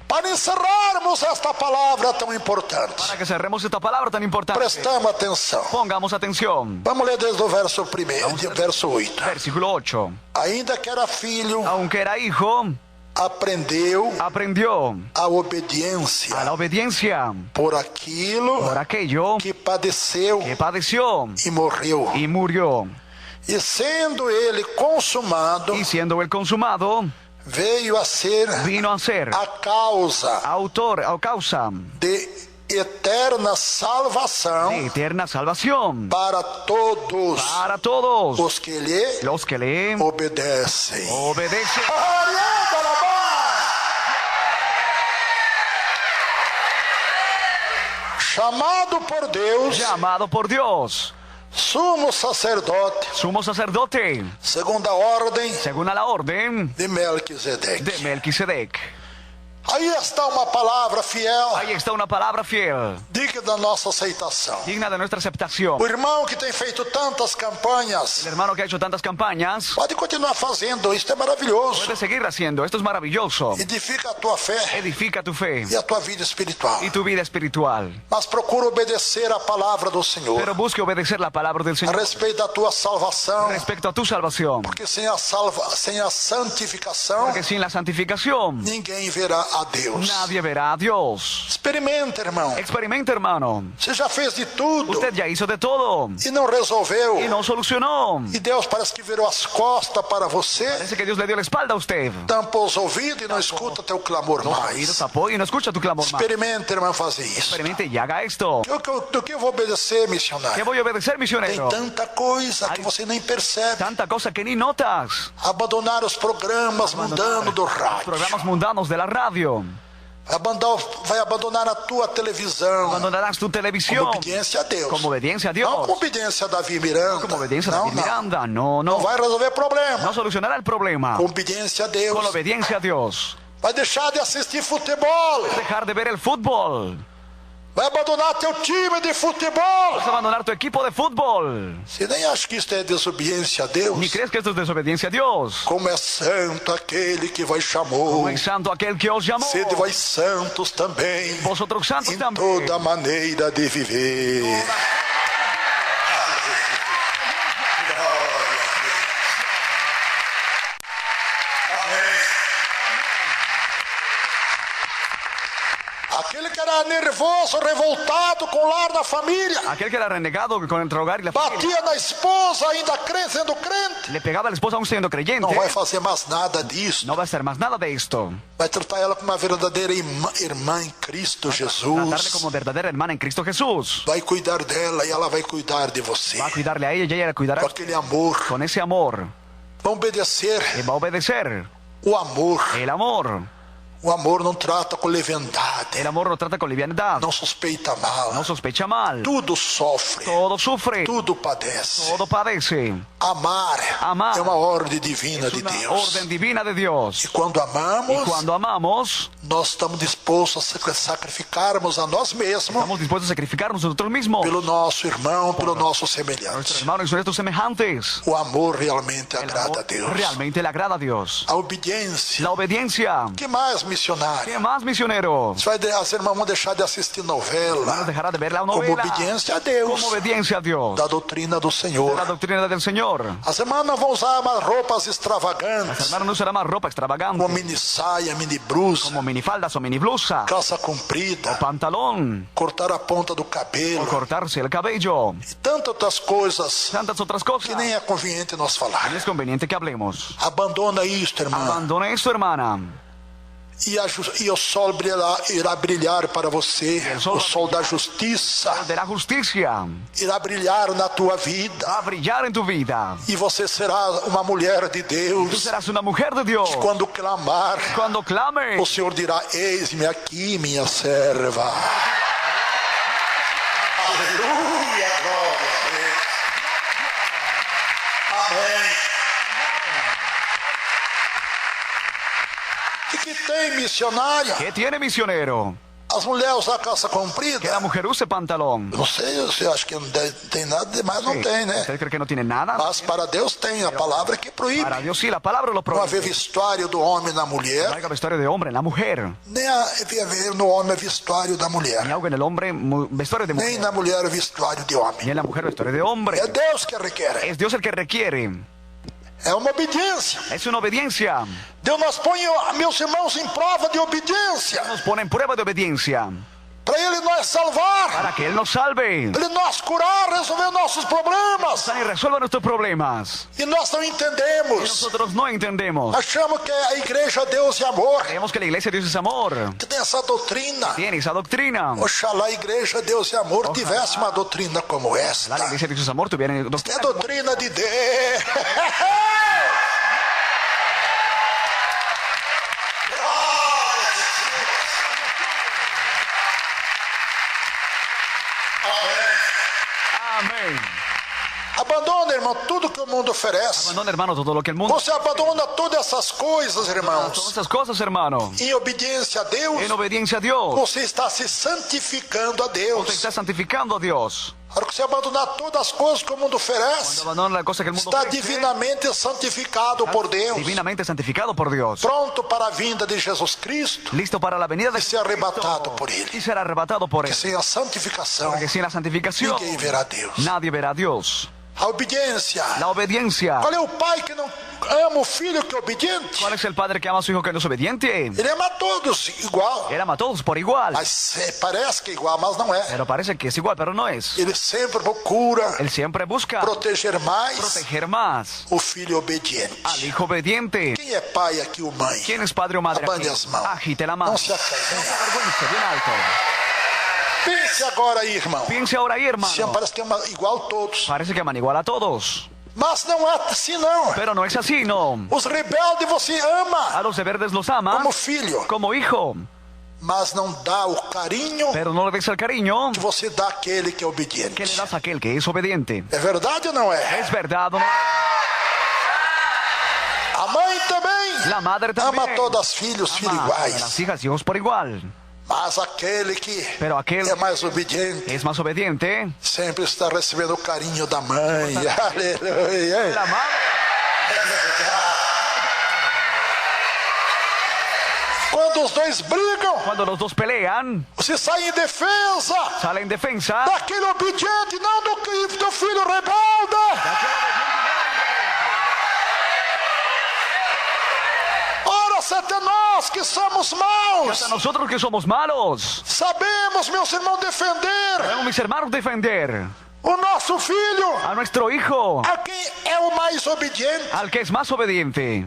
Para encerrarmos esta palavra tão importante, Para que cerremos esta palabra tan importante, prestamos atenção. pongamos atención. Vamos ler desde o verso 1, verso 8. Versículo 8. Ainda que era filho, Aunque era hijo, aprendeu aprendió a obediência a la obediencia por aquilo por aquello que padeceu que padeció e morreu. y murió. E sendo ele consumado, Y siendo él consumado, veio a ser vino a ser a causa autor o causa de eterna salvação de eterna salvación para todos para todos os que lhe los que le obedecem. obedecen. Chamado por Deus, Llamado por Dios, sumo sacerdote, sumo sacerdote, segundo a ordem según a la orden de Melquisedeque. de Melquisedec. Aí está uma palavra fiel, Ahí está una palabra fiel, digna da nossa aceitação. digna de nuestra aceptación. O irmão que tem feito tantas campanhas, El hermano que ha hecho tantas campañas pode continuar fazendo, isso é maravilhoso. puede seguir haciendo. Esto es maravilloso. Edifica a tua fé Edifica tu fe e a tua vida espiritual. y tu vida espiritual. Mas procura obedecer a palavra do Senhor Pero busque obedecer la palabra del a Señor respeito da tua salvação, respecto a tu salvación. porque sem a santificação, Porque sin la santificación, ninguém verá a Deus. nadie verá a Dios. Experimenta, irmão. Experimenta, hermano. Você já fez de tudo Usted ya hizo de todo e não resolveu. y no solucionó. E Deus parece que virou as costas para você, Parece que Dios le dio la espalda a usted. tampa os ouvidos e não escuta teu clamor Oídos mais. tapó y no escucha tu clamor más. Experimenta, irmão, fazer isso. Experimente y haga esto. Do que eu vou obedecer, ¿Qué missionário? voy a obedecer, Tem misionero? tanta coisa que você nem percebe. Tanta cosa que ni notas. Abandonar os programas mudando do rádio. Programas mundanos de la radio. Vai abandonar a tua televisão. Abandonarás tu Como televisión. obediência a Deus. Como obediencia a Dios. Não como obediência a Davi Miranda. Como obediencia a não, David não. Miranda. No, Não no. vai resolver problema. No solucionará el problema. Com obediência a Deus. Con obediencia a Dios. Vai deixar de assistir futebol. Dejar de ver el fútbol. Vai abandonar teu time de futebol. Vas a abandonar tu equipo de fútbol. Você nem acha que isso é desobediência a Deus? Ni crees que esto es desobediencia a Dios. Como é santo aquele que vai chamou. Como es santo aquel que os llamó. Sede vós santos também. Vosotros santos Em también. toda maneira de viver. Aquele que era nervoso, revoltado com o lar da família, Aquel que era renegado con el hogar y la familia. batia na esposa ainda sendo crente, Le pegaba a la esposa aún siendo creyente. não vai fazer mais nada disso. No va a hacer más nada de esto. Vai tratar ela como uma verdadeira irmã em Cristo Tratarle Jesus. como verdadera hermana en Cristo Jesús. Vai cuidar dela e ela vai cuidar de você. Va a cuidarle a ella y ella le cuidará Com aquele amor. con ese amor. Vai obedecer Y va a obedecer. O amor. El amor. O amor não trata com leviandade. El amor no trata con liviandad. Não suspeita mal. No sospecha mal. Tudo sofre. Todo sufre. Tudo padece. Todo padece. Amar Amar é uma ordem divina Es de una Deus. orden divina de Dios. E quando Y amamos, cuando amamos, nós estamos dispostos a sacrificarmos a nós mesmos estamos dispuestos a sacrificarnos nosotros mismos. pelo nosso irmão, pelo nosso Nuestros semelhante. hermanos y nuestros semejantes. O amor realmente El agrada a amor Deus. realmente le agrada a Dios. A obediência. La obediencia. Que mais, ¿Qué missionário? más, misionero? As irmãs vão deixar de assistir Hermanos, novela dejará de ver la como novela obediência a Deus, como obediencia a Dios. da doutrina do La Senhor. doctrina del Señor. As irmãs não vão usar mais roupas Las extravagantes, hermanas no usarán más ropa extravagante, como mini saia, mini blusa, como minifaldas o mini blusa, calça comprida, pantalón, cortar a ponta do o cabelo cortarse el cabello, e tantas outras coisas tantas otras que cosas. nem é conveniente nós falar. No es conveniente que hablemos. Abandona isto, irmã, Abandona esto, hermana. e o sol irá brilhar para você. O sol da justiça De la justicia irá brilhar na tua vida. va a brillar en tu vida. E você será uma mulher de Tú Deus. serás una mujer de Dios. Quando clamar, Cuando clame, o Senhor dirá: eis-me aqui, minha serva. Aleluia, glória a Deus. Amém. E que tem, missionária? ¿qué tiene, misionero? As mulheres usam calça Que la comprida? mujer use pantalón. Não sei, você acha que não tem nada demais? Não tem, né? ¿Usted cree que no tiene nada? Mas para Deus tem, a palavra que proíbe. Para Dios sí, la palabra lo Não haver prohíbe. vestuário do homem na No mulher, hay vestuario de hombre en la mujer, nem haver no homem vestuário da ni mulher, algo en el hombre vestuario de nem mujer, na mulher vestuário de ni homem. en la mujer vestuario de hombre. É Deus que requer. Es Dios el que requiere. É uma obediência. Es una obediencia. Deus nos põe, meus irmãos, em prova de obediência. Nos pone en prueba de obediencia Para Ele nos salvar. para que Él nos salve. Para Ele nos curar, resolver nossos problemas. Y resuelva nuestros problemas. E nós não entendemos. Nosotros no entendemos. Achamos que a igreja é Deus e amor. Creemos que la iglesia de Dios es amor. Que tem essa doutrina. Tiene esa doctrina. Oxalá a igreja Deus e amor tivesse uma doutrina como esta. La iglesia de Dios es amor tuviera É doctrina. a doutrina de Deus. Amén. Abandona, irmão, tudo que o mundo oferece. Abandona, hermano, todo lo que el mundo. Você abandona todas essas coisas, Todas irmãos. esas cosas, hermano. Em obediência a Deus, En obediencia a Dios. você está se santificando a Usted Deus. está santificando a Dios. A hora que você abandonar todas as coisas que o mundo oferece, Abandona la cosa que el mundo está ofrece. divinamente santificado por Deus. Divinamente santificado por Dios. Pronto para a vinda de Jesus Cristo Listo para la venida de e ser arrebatado por Ele. y será arrebatado por Que Él. sem a santificação, Porque sin la santificación ninguém verá Deus. nadie verá a Dios. A obediência. La obediencia. Qual é o pai que não ama o filho que é obediente? ¿Cuál es el padre que ama a su hijo que no es obediente? Ele ama a todos igual. Él ama a todos por igual. Mas parece que é igual, mas não é. Pero parece que es igual, pero no es. Ele sempre procura Él siempre busca proteger mais proteger más o filho obediente. al hijo obediente. Quem é pai aqui, o mãe? ¿Quién es padre o madre Abane aquí? as mãos. Agite la mano. Não se acanhe. No se avergüence, bien alto. Pense agora aí, irmão. Piense ahora ahí, hermano. Você parece que ama igual todos. Parece que aman igual a todos. Mas não é assim, não. Pero no es así, no. Os rebeldes você ama A los rebeldes los ama como filho, como hijo, mas não dá o carinho pero no le des el cariño que você dá àquele que é obediente. que le das a aquel que es obediente. É verdade ou não é? ¿Es verdad o no? A mãe também La madre también ama todas as filhos, filhos ama a las iguais. hijas y hijos por igual. Mas aquele que Pero aquel é mais obediente es más obediente, sempre está recebendo o carinho da mãe. Aleluia. la madre. Quando os dois brigam, Cuando los dos pelean, você sai em defesa sale en defensa. daquele obediente, não do filho rebelde. Ora, se até nós que somos maus, A nosotros que somos malos, sabemos, meus irmãos, defender debemos, mis hermanos, defender o nosso filho, a nuestro hijo, a quem é o mais obediente. al que es más obediente.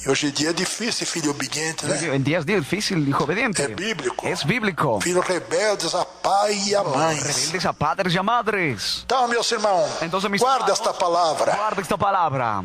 E hoje em dia é difícil filho obediente, né? En días difícil, hijo obediente. É bíblico. Es bíblico. Filhos rebeldes a pai e a mãe. Rebeldes a padres y a madres. Então, meus irmãos, Entonces, mis guarda hermanos, esta palavra. Guarda esta palabra.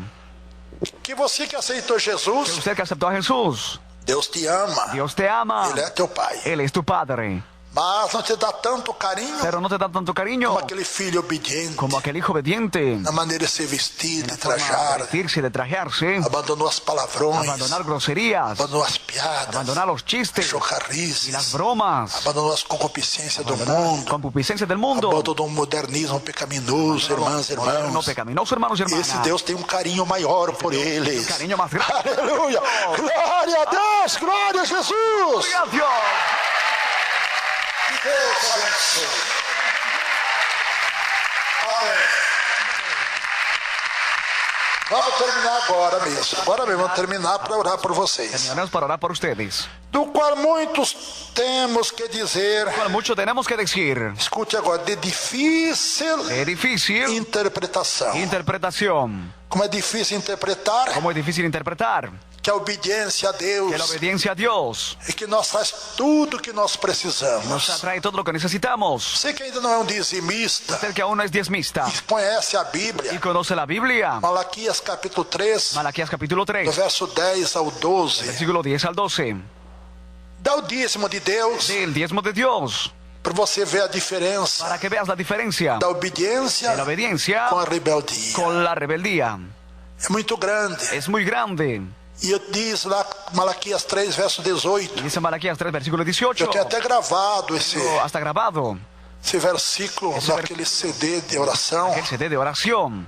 Que você que aceitou Que Jesus, usted que aceptó a Jesús, Deus te ama. Dios te ama. Ele é teu pai. Él es tu Padre. Mas não te dá tanto carinho Pero no te da tanto cariño como aquele filho obediente, como aquel hijo obediente. na maneira de se vestir, de La forma de trajar, vestirse, de trajearse, abandonou as palavrões, abandonar groserías, abandonou as piadas, abandonar los chistes y las chocarrices, bromas, abandonou as concupiscências do mundo, concupiscencia del mundo, abandonou um modernismo pecaminoso, irmãs e no irmãos. pecaminoso, hermanos y hermanas. Esse Deus tem um carinho maior por eles. Cariño más grande. Aleluia! Glória a Deus! Glória a Jesus! Gloria a Dios. Que Deus abençoe. Amém. Vamos terminar agora mesmo. Agora mesmo, vamos terminar para orar por vocês. Terminaremos para orar por ustedes. Do qual muitos temos que dizer, Bueno, mucho tenemos que decir. escute agora, de difícil Es difícil interpretação. interpretación. Como é difícil interpretar, Como es difícil interpretar que a obediência a que la Deus obediencia a Dios é que nos faz tudo que nós nos precisamos. atrae todo lo que necesitamos. Você que ainda não é um dizimista, Usted que aún no es diezmista que conhece a y Bíblia, conoce la Biblia, Malaquias capítulo 3, Malaquías capítulo do 3, verso 10 ao 12, versículo 10 al 12, dá o dízimo de Deus del diezmo de Dios, para você ver a diferença para que veas la diferencia da obediência de la obediencia com a rebeldia. con la rebeldía. É muito grande. Es muy grande. E diz lá Malaquias 3, verso 18. Dice Malaquías 3, versículo 18. Eu tenho até gravado esse Hasta grabado versículo naquele CD de oração. el CD de oración.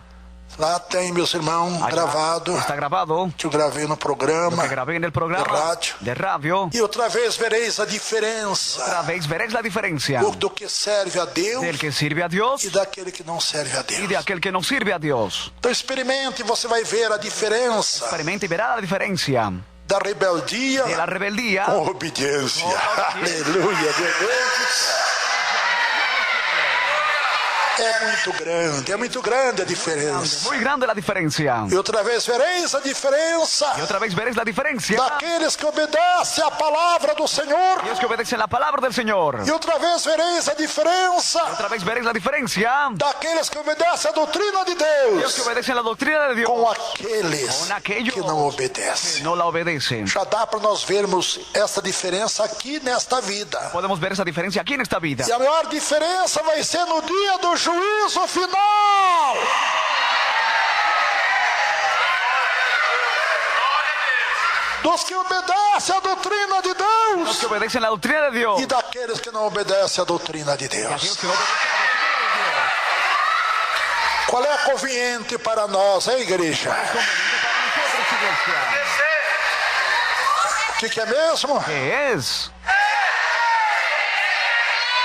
Lá tem, meus irmãos, Ahí gravado, está grabado. que eu gravei no Lo programa. que grabé en el programa de radio. E outra vez vereis a diferença Otra vez veréis la diferencia do que serve a Deus del que sirve a Dios e daquele que não serve a y Deus. de aquel que no sirve a Dios. Então experimente e você vai ver a diferença Experimente y verá la diferencia da rebeldia de la rebeldía com a obediência. Aleluia, meu Deus do céu. É muito grande a diferença. muy grande la diferencia. E outra vez vereis a diferença Y otra vez veréis la diferencia daqueles que obedecem à palavra do Senhor. de los que obedecen la palabra del Señor. E outra vez vereis a diferença Otra vez veréis la diferencia daqueles que obedecem à doutrina de de los que Deus obedecen la doctrina de Dios. com aqueles Com aquellos que não obedecem. No la obedecen. Já dá para nós vermos essa diferença aqui nesta vida. Podemos ver esa diferencia aquí en esta vida. E a maior diferença vai ser no dia do juízo final. Dos que obedecem à doutrina de Los Deus que obedecen la doctrina de Dios. e daqueles que não obedecem à doutrina de Y aquellos Deus. que no obedecen Qual é conveniente para nós, hein, igreja? para nosotros, iglesia. O que é mesmo? ¿Qué es?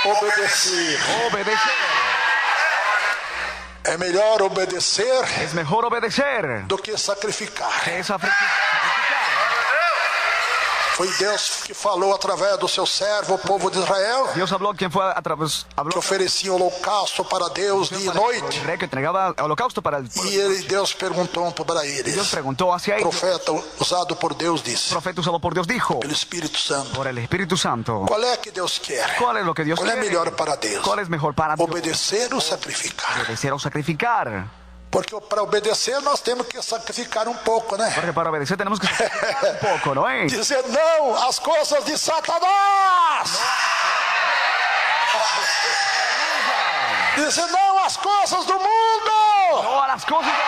Obedecer. Obedecer. É melhor obedecer Es mejor obedecer do que sacrificar. que sacrificar. Foi Deus que falou através do seu servo, o povo de Israel, Dios habló, quien fue a través, habló que oferecia holocausto para Deus dia e noite. el rey que entregaba holocausto para el pueblo. E Deus perguntou para Dios eles. preguntó hacia O ellos. profeta usado por Deus El disse, profeta usado por Dios dijo, pelo Espírito Santo, por el Espíritu Santo, qual é que Deus quer? ¿cuál es lo que Dios Qual é quiere? melhor para Deus? ¿Cuál es mejor para Dios? Obedecer ou sacrificar? Obedecer o sacrificar. Porque para obedecer nós temos que sacrificar um pouco, né? Porque para obedecer tenemos que sacrificar un poco, ¿no? Dizer não às coisas de Satanás. Dizer não às coisas do mundo. No a las cosas del mundo.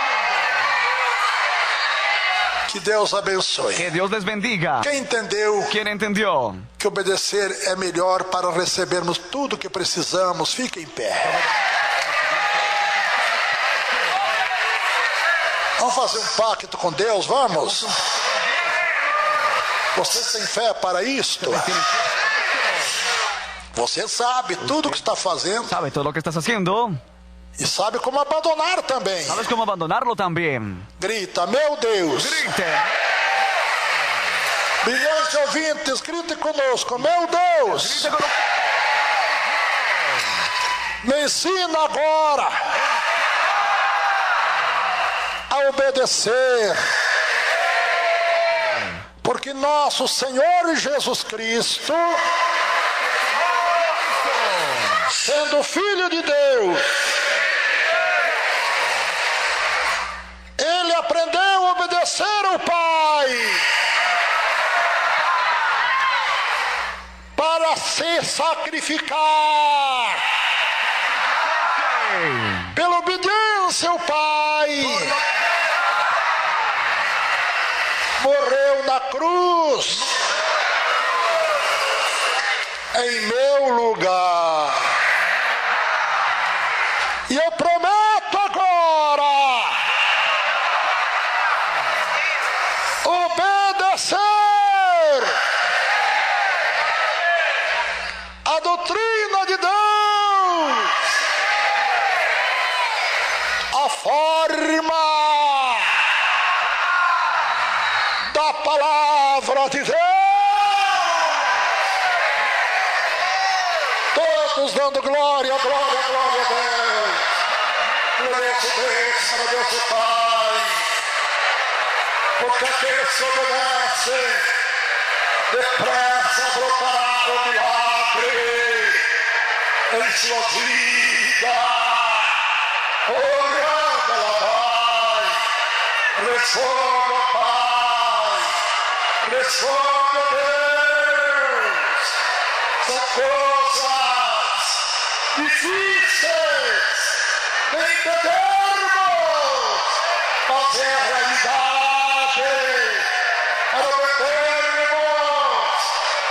Que Deus abençoe. Que Dios les bendiga. Quem entendeu ¿Quién entendió? que obedecer é melhor para recebermos tudo que precisamos, fique em pé. Vamos fazer um pacto com Deus, vamos? Você tem fé para isto? Você sabe tudo o que está fazendo ¿Sabes todo lo que estás haciendo? e sabe como abandonar também. ¿Sabes cómo abandonarlo también? Grita, meu Deus. Grite. Bilhões de ouvintes, grite conosco, meu Deus. Grite con... Me ensina agora a obedecer, porque nosso Senhor Jesus Cristo, sendo Filho de Deus, Ele aprendeu a obedecer seu Pai para se sacrificar. Pela obediência ao Pai, morreu na cruz em meu lugar. E eu prometo agora obedecer a doutrina de Deus, a forma da palavra de Deus. Todos dando glória, glória, glória a Deus. Glória a Deus, para Deus o Pai. Porque aquele que obedece, depressa brotará o milagre em sua vida. Orando ela vai, responda, Pai, responda, Deus. São coisas difíceis de entendermos, mas é a realidade. Para obtermos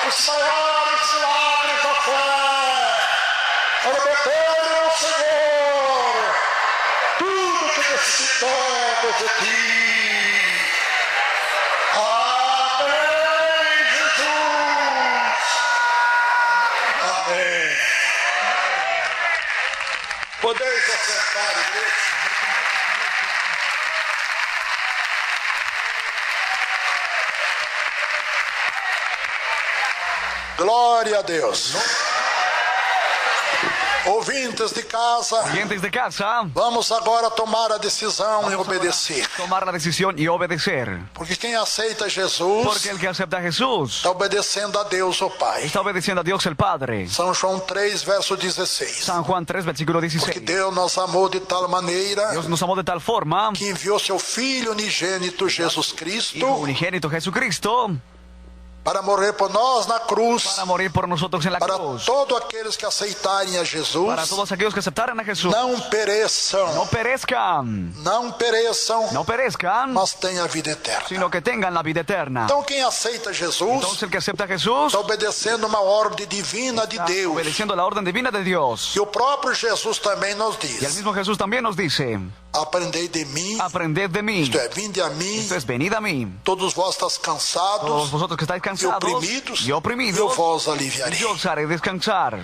os maiores milagres da fé, para obter ao Senhor tudo que necessitamos de Ti. Amém, Jesus. Amém. Podeis assentar, igreja. Glória a Deus. Ouvintes de casa, Oyentes de casa, vamos agora tomar a decisão em obedecer. tomar la decisión y obedecer. Porque quem aceita Jesus Porque el que acepta a Jesús está obedecendo a Deus, o Pai. está obedeciendo a Dios el Padre. São João 3, verso 16. San Juan 3, versículo Porque 16. Deus nos amou de tal maneira Dios nos amó de tal forma, que enviou seu Filho unigênito Jesus Hijo Cristo unigénito Jesucristo, para morrer por nós na cruz, para morir por nosotros en la para cruz. todos aqueles que aceitarem a Para Jesus, todos aquellos que aceptaran a Jesús. não pereçam, No perezcan, não pereçam, no perezcan, mas tenham a vida eterna. sino que tengan la vida eterna. Então quem aceita Jesus Entonces el que acepta a Jesús está obedecendo uma ordem divina de está Deus. obedeciendo la orden divina de Dios. E o próprio Jesus também nos Y el diz: mismo Jesús también nos dice, aprendei de mim, aprended de mí, isto é, vinde a mim, esto es, venid a mí, todos vós estáis todos cansados vosotros que estáis e cansados oprimidos, y e eu oprimidos, vos y aliviarei. yo os haré descansar.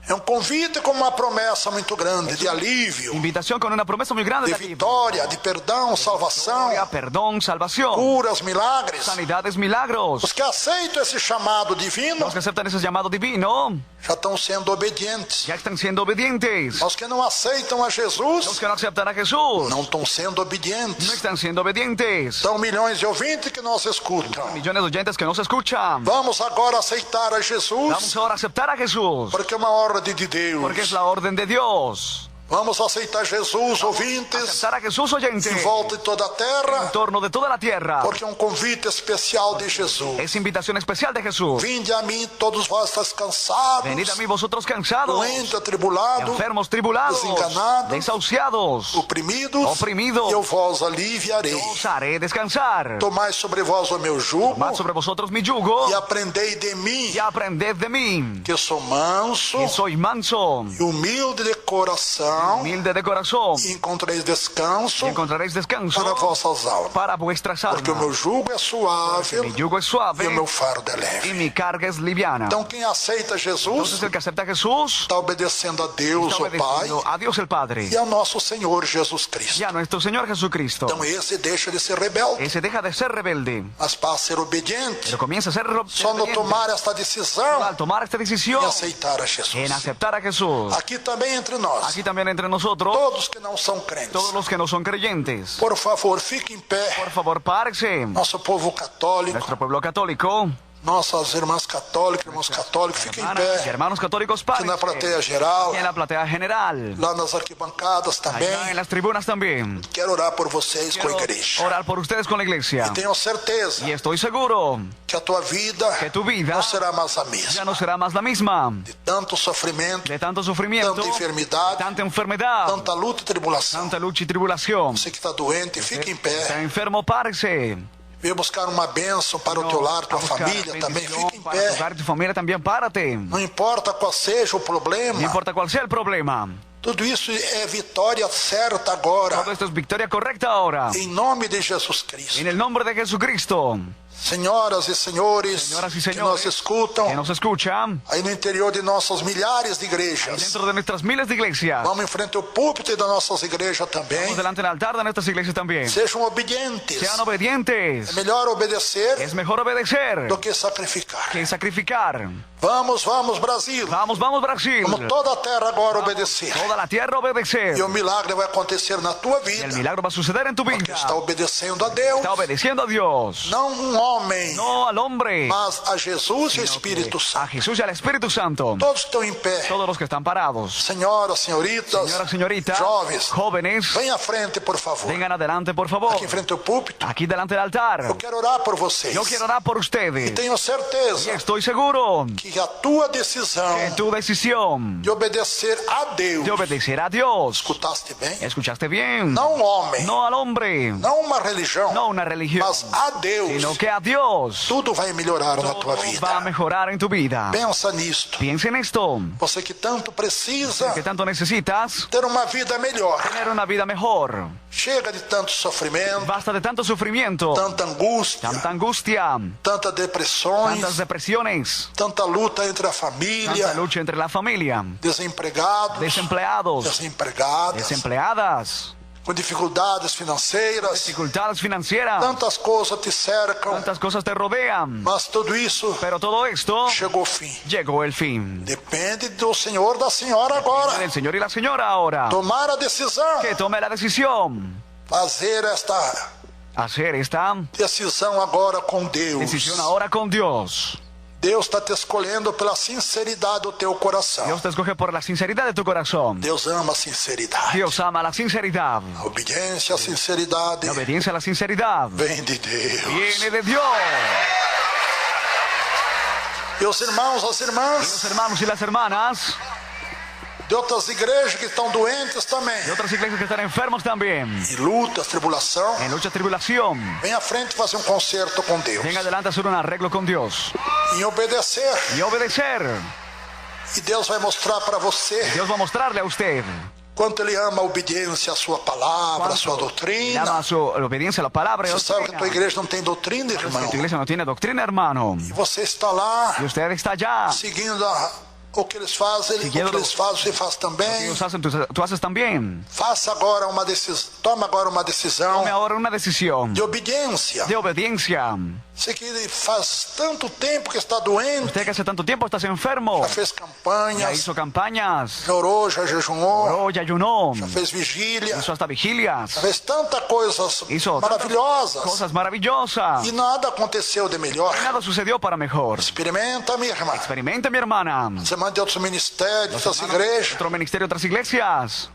É um convite com uma promessa muito grande de alívio, Invitación con una promesa muy grande de de alivio, vitória, de perdão, salvação, perdón, salvación, curas, milagres. sanidades, milagros. Os que aceitam esse chamado divino Los que aceptan ese llamado divino já estão sendo obedientes. ya están siendo obedientes. Os que não aceitam a Los Jesus que no aceptan a Jesús não estão sendo no obedientes. están siendo obedientes. São milhões de ouvintes que nos escutam. Millones de oyentes que no se escuchan. Vamos agora aceitar a Vamos Jesus, ahora a aceptar a Jesús, porque é uma ordem de Deus. porque es la orden de Dios. Vamos aceitar Jesus, ouvintes, Aceptar a Jesús, oyente, em volta de toda a en terra, torno de toda la tierra. porque é um convite especial de Jesus. Es invitación especial de Jesús. Vinde a mim, todos vós estáis cansados, Venid a mí vosotros cansados, doentes, atribulados, enfermos, tribulados, desenganados, desahuciados. oprimidos, Oprimidos. e eu vos aliviarei. Os haré descansar. Tomai sobre vós o meu jugo Tomad sobre vosotros mi yugo e aprendei de mim, y aprended de mí, que sou manso que soy manso, e humilde de coração, humilde de corazón, e encontrareis descanso y encontraréis descanso para vossas almas. para vuestras Porque o meu almas. jugo é suave Mi yugo es suave e o meu fardo é y leve. mi carga es liviana. Então quem aceita Entonces Jesus el que acepta a Jesús está obedecendo a Deus, está o Pai, obedeciendo a Dios el Padre e ao nosso Senhor Jesus Cristo. y a nuestro Señor Jesucristo. Então esse deixa de ser rebelde, Ese deja de ser rebelde, mas passa a ser obediente. pero comienza a ser Só no obediente. tomar esta decisão Al tomar esta decisión e aceitar a en Jesus. aceptar a Jesús. Aqui também entre nós, Aquí también entre nosotros, todos que não são crentes, todos los que no son creyentes, por favor, fique em pé. por favor, párese. Nosso povo católico, Nuestro pueblo católico, Nossas irmãs católicas, irmãos católicos, fiquem em Hermanas y pé. hermanos católicos, Aqui na plateia párese. geral, Y en la platea general. lá nas arquibancadas Allá en também. las tribunas también. Quero orar por vocês com a Quiero igreja. orar por ustedes con la iglesia. E tenho certeza Y estoy seguro que a tua vida que tu vida não será mais a ya mesma. no será más la misma. De tanto sofrimento, De tanto sufrimiento, tanta enfermidade, tanta enfermedad, tanta luta e tribulação. tanta lucha y tribulación. Você que está doente, fique em Está pé. enfermo, párese. Venha buscar uma bênção para o teu lar, tua Buscar família também. bendición Fique em para tu pé. hogar y tu familia también, párate. Não importa qual seja o No problema, importa cuál sea el problema. tudo isso é vitória certa agora. Todo esto es victoria correcta ahora. Em nome de Jesus Cristo. En el nombre de Jesucristo. Senhoras e senhores Señoras y que nos señores que escutam nos escuchan aí no interior de nossas milhares de igrejas. dentro de nuestras miles de iglesias. Vamos em frente ao púlpito das nossas igrejas também. Vamos delante del altar de nuestras iglesias también. Sejam obedientes. Sean obedientes. É melhor obedecer Es mejor obedecer do que sacrificar. que sacrificar. Vamos, vamos, Brasil. Vamos, vamos, Brasil. Vamos toda a terra agora obedecer. Toda la tierra obedecer. E o milagre vai acontecer na tua Y el vida. milagro va a suceder en tu Porque vida. está obedecendo a Deus. Está obedeciendo a Dios. Não um homem, No al hombre. mas a Jesus e o Espírito A Santo. Jesús y al Espíritu Santo. Todos estão em pé. Todos los que están parados. Senhoras, senhoritas, Señoras, señoritas, jovens, jóvenes, venha à frente, por favor. vengan adelante, por favor. Aqui em frente ao púlpito. Aquí delante del altar. Eu quero orar por vocês. Yo quiero orar por E ustedes. tenho Y certeza estoy seguro que a tua decisão que tu decisión de obedecer a Deus. de obedecer a Dios. Escutaste bem? ¿Escuchaste bien? Não um homem, No al hombre, não uma religião, no una religión, mas a Deus. sino que a Dios. Tudo vai melhorar na tua Todo va a vida. mejorar en tu vida. Pensa nisto. Piensa en esto. Você que tanto precisa Que tanto necesitas ter uma vida melhor. tener una vida mejor. Chega de tanto sofrimento, Basta de tanto sufrimiento, tanta angústia, tanta angustia, tantas depressões, tantas depresiones, tanta luta entre a família, tanta lucha entre la familia, desempregados, desempleados, desempregadas, desempleadas, com dificuldades financeiras, dificultades financieras, tantas coisas te cercam, tantas cosas te rodean. mas tudo isso Pero todo esto chegou ao fim. llegó el fin. Depende do senhor, da senhora agora. Del Señor y la Señora ahora. Tomar a decisão, Que tome la decisión. fazer esta Hacer esta decisão agora com Deus. decisión ahora con Dios. Deus está te escolhendo pela sinceridade do teu coração. Dios te escoge por la sinceridad de tu corazón. Deus ama a sinceridade. Dios ama la sinceridad. A obediência, a sinceridade La obediencia a la sinceridad vem de Deus. viene de Dios. E os irmãos, as Los irmãs hermanos y las hermanas de outras igrejas que estão doentes também, de otras iglesias que están enfermos también, em lutas, tribulação, en lucha y tribulación, vem à frente fazer um concerto com Deus. venga adelante a hacer un arreglo con Dios Em obedecer. y obedecer. E Deus vai mostrar para você Dios va a mostrarle a usted quanto Ele ama a obediência à sua palavra, à sua le ama doutrina. su obediencia a la palabra y Você sabe que a tua doctrina. igreja não tem doutrina, irmão. Que tu iglesia no tiene doctrina, hermano. E você está lá Y usted está allá. seguindo o que eles fazem, o que Siguiendo eles fazem, você faz também. Ellos hacen, tú haces también. Faça agora uma decisão, toma agora uma decisão Tome ahora una decisión de obediência. de obediencia. Você que faz tanto tempo que está doente, Usted que hace tanto tiempo estás enfermo, já fez ya campanhas, hizo campañas, já orou, já jejuou, oró, ya ayunó, já fez vigília, hizo hasta vigilias, já fez tantas coisas hizo tantas maravilhosas cosas maravillosas. e nada aconteceu de melhor. Y nada sucedió para mejor. Experimenta, minha irmã. Experimente, mi hermana. Você manda outros ministérios, outras igrejas. Otro ministerio, otras iglesias.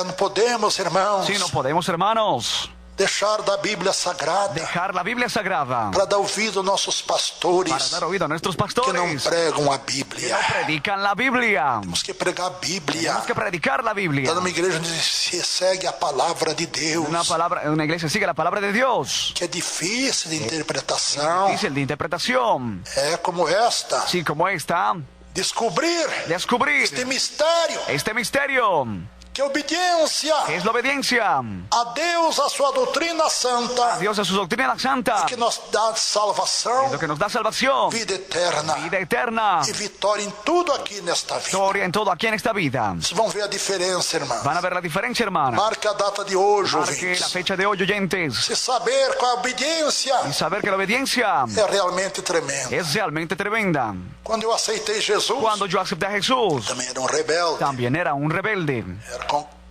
Não podemos, irmãos, Sí, no podemos, hermanos, deixar da Bíblia Sagrada dejar la Biblia sagrada para dar ouvido aos nossos para pastores dar oído a nuestros que não pastores pregam a que Bíblia. no predican la Biblia. Temos que pregar a Bíblia. Tenemos que predicar la Biblia. Está numa igreja onde se segue a palavra de Deus, Una iglesia sigue la palabra de Dios. que é difícil de interpretação. Difícil de interpretación. É como esta. Sí, como esta, Descobrir descubrir este mistério, este misterio, que a obediência que es la obediencia a Deus, a sua doutrina santa, a Dios, a su doctrina santa, que nos dá salvação, lo que nos da salvación, vida eterna vida eterna, e vitória em tudo aqui nesta vida. victoria en todo aquí en esta vida. Vocês vão ver a diferença, irmã. Van a ver la diferencia, hermana. Marque a data de hoje, Marque la ouvintes. fecha de hoy, oyentes, Se saber qual a obediência y saber que la obediencia é realmente tremenda. es realmente tremenda. Quando eu aceitei Jesus, Cuando yo acepté a Jesús, também era um rebelde. también era un rebelde.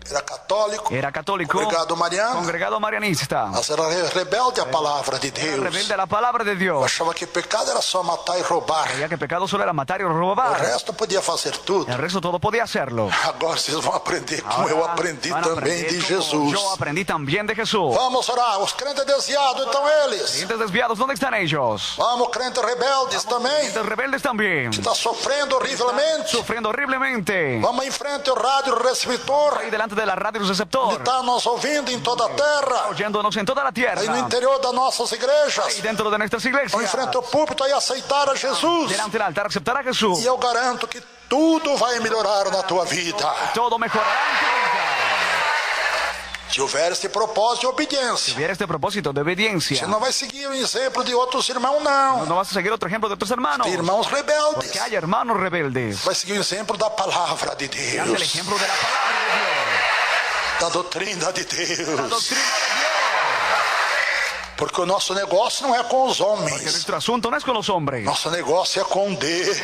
Era católico. Era católico, Congregado mariano. congregado marianista. Mas era rebelde à palavra de Deus. Rebelde a la palabra de Dios. Achava que pecado era só matar e roubar. Creía que pecado solo era matar y O robar. resto podia fazer tudo. El resto todo podía hacerlo. Agora vocês vão aprender como eu Ahora aprendi van a também aprender de como Jesus. Yo aprendí también de Jesús. Vamos orar. Os crentes desviados, então eles. Clientes desviados, ¿dónde están ellos? Vamos, crentes rebeldes também. Clientes rebeldes también. Está sofrendo horrivelmente. Sufriendo horriblemente. Vamos em frente ao rádio receptor. Ahí delante de la radio Ele receptor. está nos ouvindo em toda a terra. Oyéndonos en toda la tierra. Aí no interior das nossas igrejas. Y dentro de nuestras Vamos em iglesias. frente ao púlpito e aceitar a Jesus. Delante del altar aceptar a Jesús. E eu garanto que tudo vai melhorar na tua vida. Todo mejorará en tu vida. Se houver esse propósito de obediência. Hubiera este propósito de obediencia. Você não vai seguir o exemplo de outros irmãos, não. No vas a seguir otro ejemplo de otros hermanos. De irmãos rebeldes. Porque hay hermanos rebeldes. Vai seguir o exemplo da palavra de Haz el Deus. ejemplo de la palabra de Dios. Da doutrina de La Deus. doctrina de Porque o nosso negócio não é com os Dios. Que homens. nuestro asunto no es con los hombres. Nosso negócio é com Deus.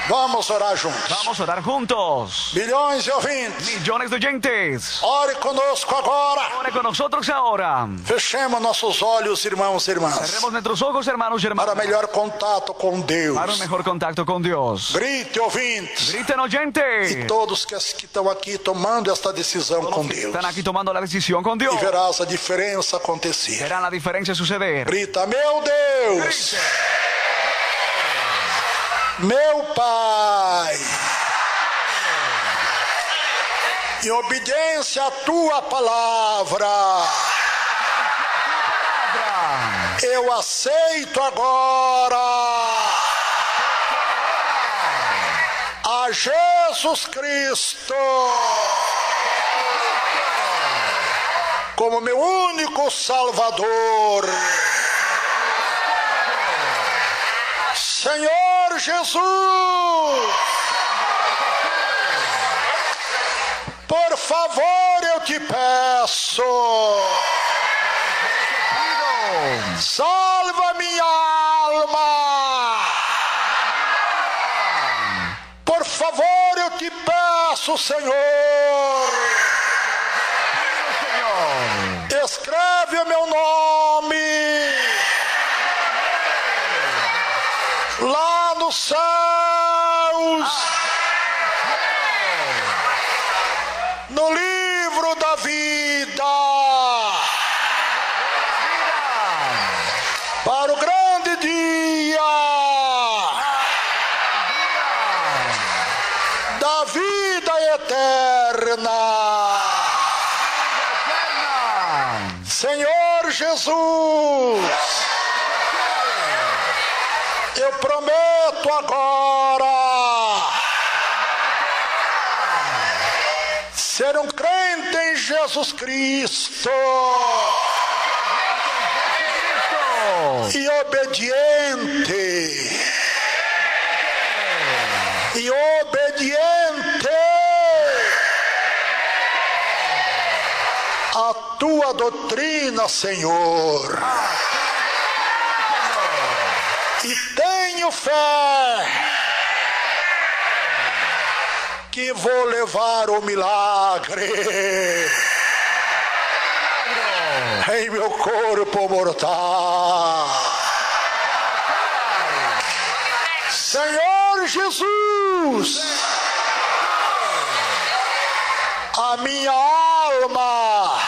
Vamos orar juntos. Vamos a orar juntos. Milhões de ouvintes. Millones de oyentes. Ore conosco agora. Ore con nosotros ahora. Fechemos nossos olhos, irmãos e irmãs. Cerremos nuestros ojos, hermanos y Para hermanas. melhor contato com Deus. Para un mejor contacto con Dios. Grite, ouvintes. Griten, E oyentes. todos que estão aqui tomando esta decisão com Deus. Están aquí tomando la decisión con E Dios. verás a diferença acontecer. Verán la diferencia suceder. Grita, meu Deus. Meu Pai. Em obediência à tua palavra. Eu aceito agora a Jesus Cristo como meu único Salvador. Senhor Jesus, por favor, eu te peço. Salva minha alma. Por favor, eu te peço, Senhor. Escreve o meu nome lá nos céus, no livro da vida. Para o grande dia da vida eterna. Senhor Jesus, eu prometo agora ser um crente em Jesus Cristo. E obediente. E obediente à tua doutrina, Senhor. E tenho fé que vou levar o milagre em meu corpo mortal. Senhor Jesus, a minha alma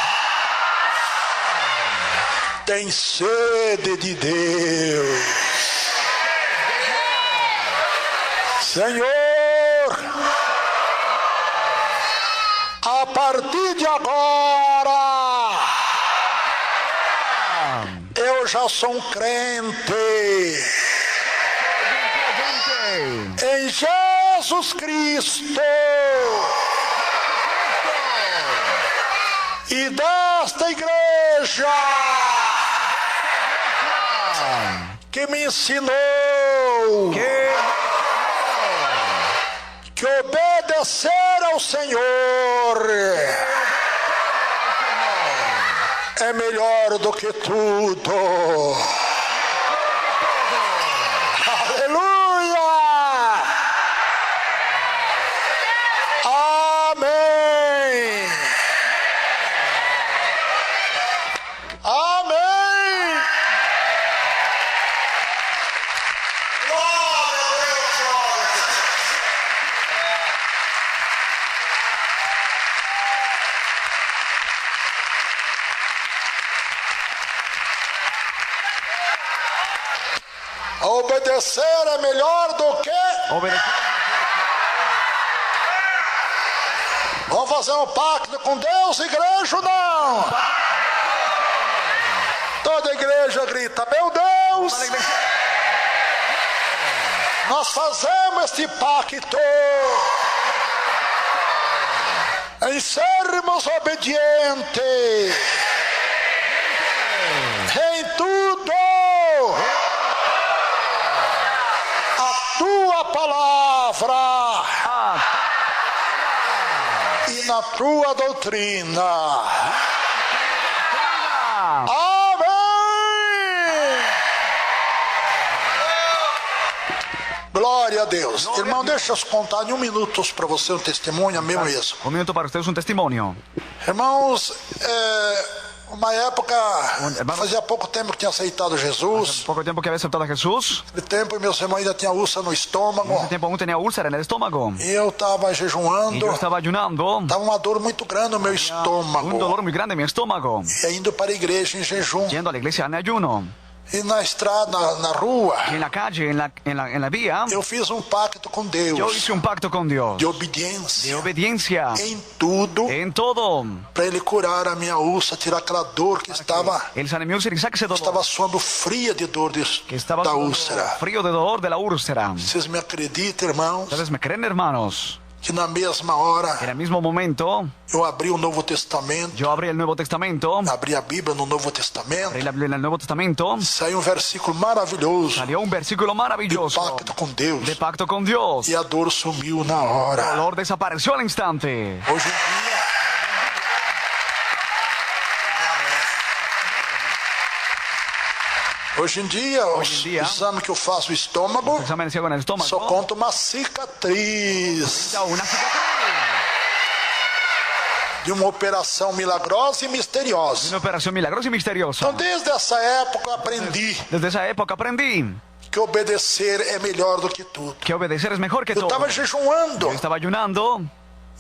tem sede de Deus. Senhor, a partir de agora, eu já sou um crente em Jesus Cristo e desta igreja que me ensinou que obedecer ao Senhor é melhor do que tudo. Aleluia! Obedecer é melhor do que... Obedecer. Vamos fazer um pacto com Deus, igreja, ou não? Toda igreja grita, meu Deus! Nós fazemos este pacto em sermos obedientes em tudo a tua palavra e na tua doutrina. Amém! Glória a Deus. Irmão, deixa eu contar em 1 minuto para você um testemunho, meu mesmo. 1 minuto para ustedes un testimonio. Irmãos, uma época, fazia pouco tempo que tinha aceitado Jesus. Poco tiempo que había aceptado a Jesús. Naquele tempo, meus irmãos ainda tinham úlcera no En estômago. ese tiempo aún tenía úlcera en el estómago. E eu estava Y jejuando. yo estaba ayunando. Estava uma dor muito grande no meu Un estômago. dolor muy grande en mi estómago. E indo para a igreja em jejum. Yendo a la iglesia en ayuno. E na estrada, na rua, Y en la calle, en la vía, eu fiz um pacto com yo Deus. hice un pacto con Dios. De De obediência. obediencia. Em tudo. En todo. Para Ele curar a minha úlcera, tirar aquela dor que estava Él sane mi úlcera y saque ese dolor. suando fria de dor Que estaba da úlcera. frío de dolor de la úlcera. Vocês me acreditam, irmãos, Ustedes me creen, hermanos. que na mesma hora En el mismo momento, eu abri o Novo Testamento, yo abrí el Nuevo Testamento. abri a Bíblia no Novo Testamento, Abrí la Biblia en el Nuevo Testamento. saiu um versículo maravilhoso Salió un versículo de maravilloso pacto com Deus, de pacto con Dios. e a dor sumiu na El hora. dolor desapareció al instante. Hoje em dia, o exame que eu faço no estômago, Examen ciego en el estómago. só conta uma cicatriz Ya una cicatriz. de uma operação milagrosa e misteriosa. Una operación milagrosa y misteriosa. Então, desde essa época, eu aprendi Desde esa época aprendí que obedecer é melhor do que tudo. que obedecer es mejor que Eu todo. estava jejuando Yo estaba ayunando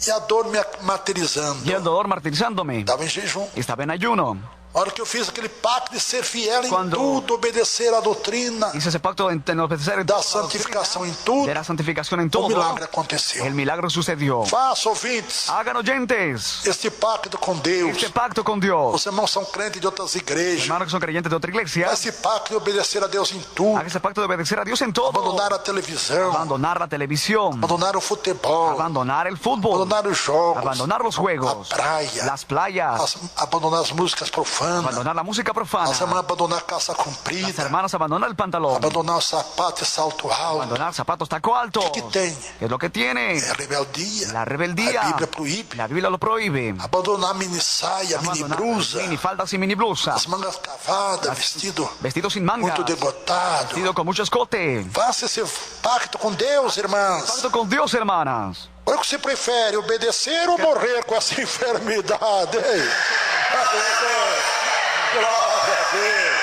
e a dor me martirizando. y el dolor martirizándome. Estava em jejum. Estaba en ayuno. A hora que eu fiz aquele pacto de ser fiel em Quando- tudo, obedecer a doutrina Hice ese pacto en obedecer da santificação em tudo, de la santificación en o todo. milagre aconteceu. El milagro sucedió. Faça, ouvintes, Hagan oyentes este pacto com Deus. este pacto con Dios. Os irmãos são crentes de outras igrejas. Hermanos que son creyentes de otra iglesia, Esse pacto de obedecer a Deus em tudo. hagan ese pacto de obedecer a Dios en todo. Abandonar a televisão, Abandonar la televisión, abandonar o futebol, abandonar el fútbol, abandonar os jogos, abandonar los juegos, a praia, las playas, abandonar as músicas profanas, abandonar la música profana, as irmãs abandonar a calça las comprida, hermanas abandonar el pantalón, abandonar o sapato e salto alto. abandonar zapatos taco alto. O que tem? ¿Qué es lo que tiene? É a rebeldia. La rebeldía. A Bíblia proíbe. La Biblia lo prohíbe. Abandonar a mini saia, mini Abandonar blusa, mini faldas y mini blusas, as mangas cavadas, vestido vestidos sin mangas, muito degotado. vestido con mucho escote. Faça esse pacto com Deus, irmãs. Pacto con Dios, hermanas. Olha o que você prefere, obedecer ou morrer com essa enfermidade? Ei? Glória a Deus.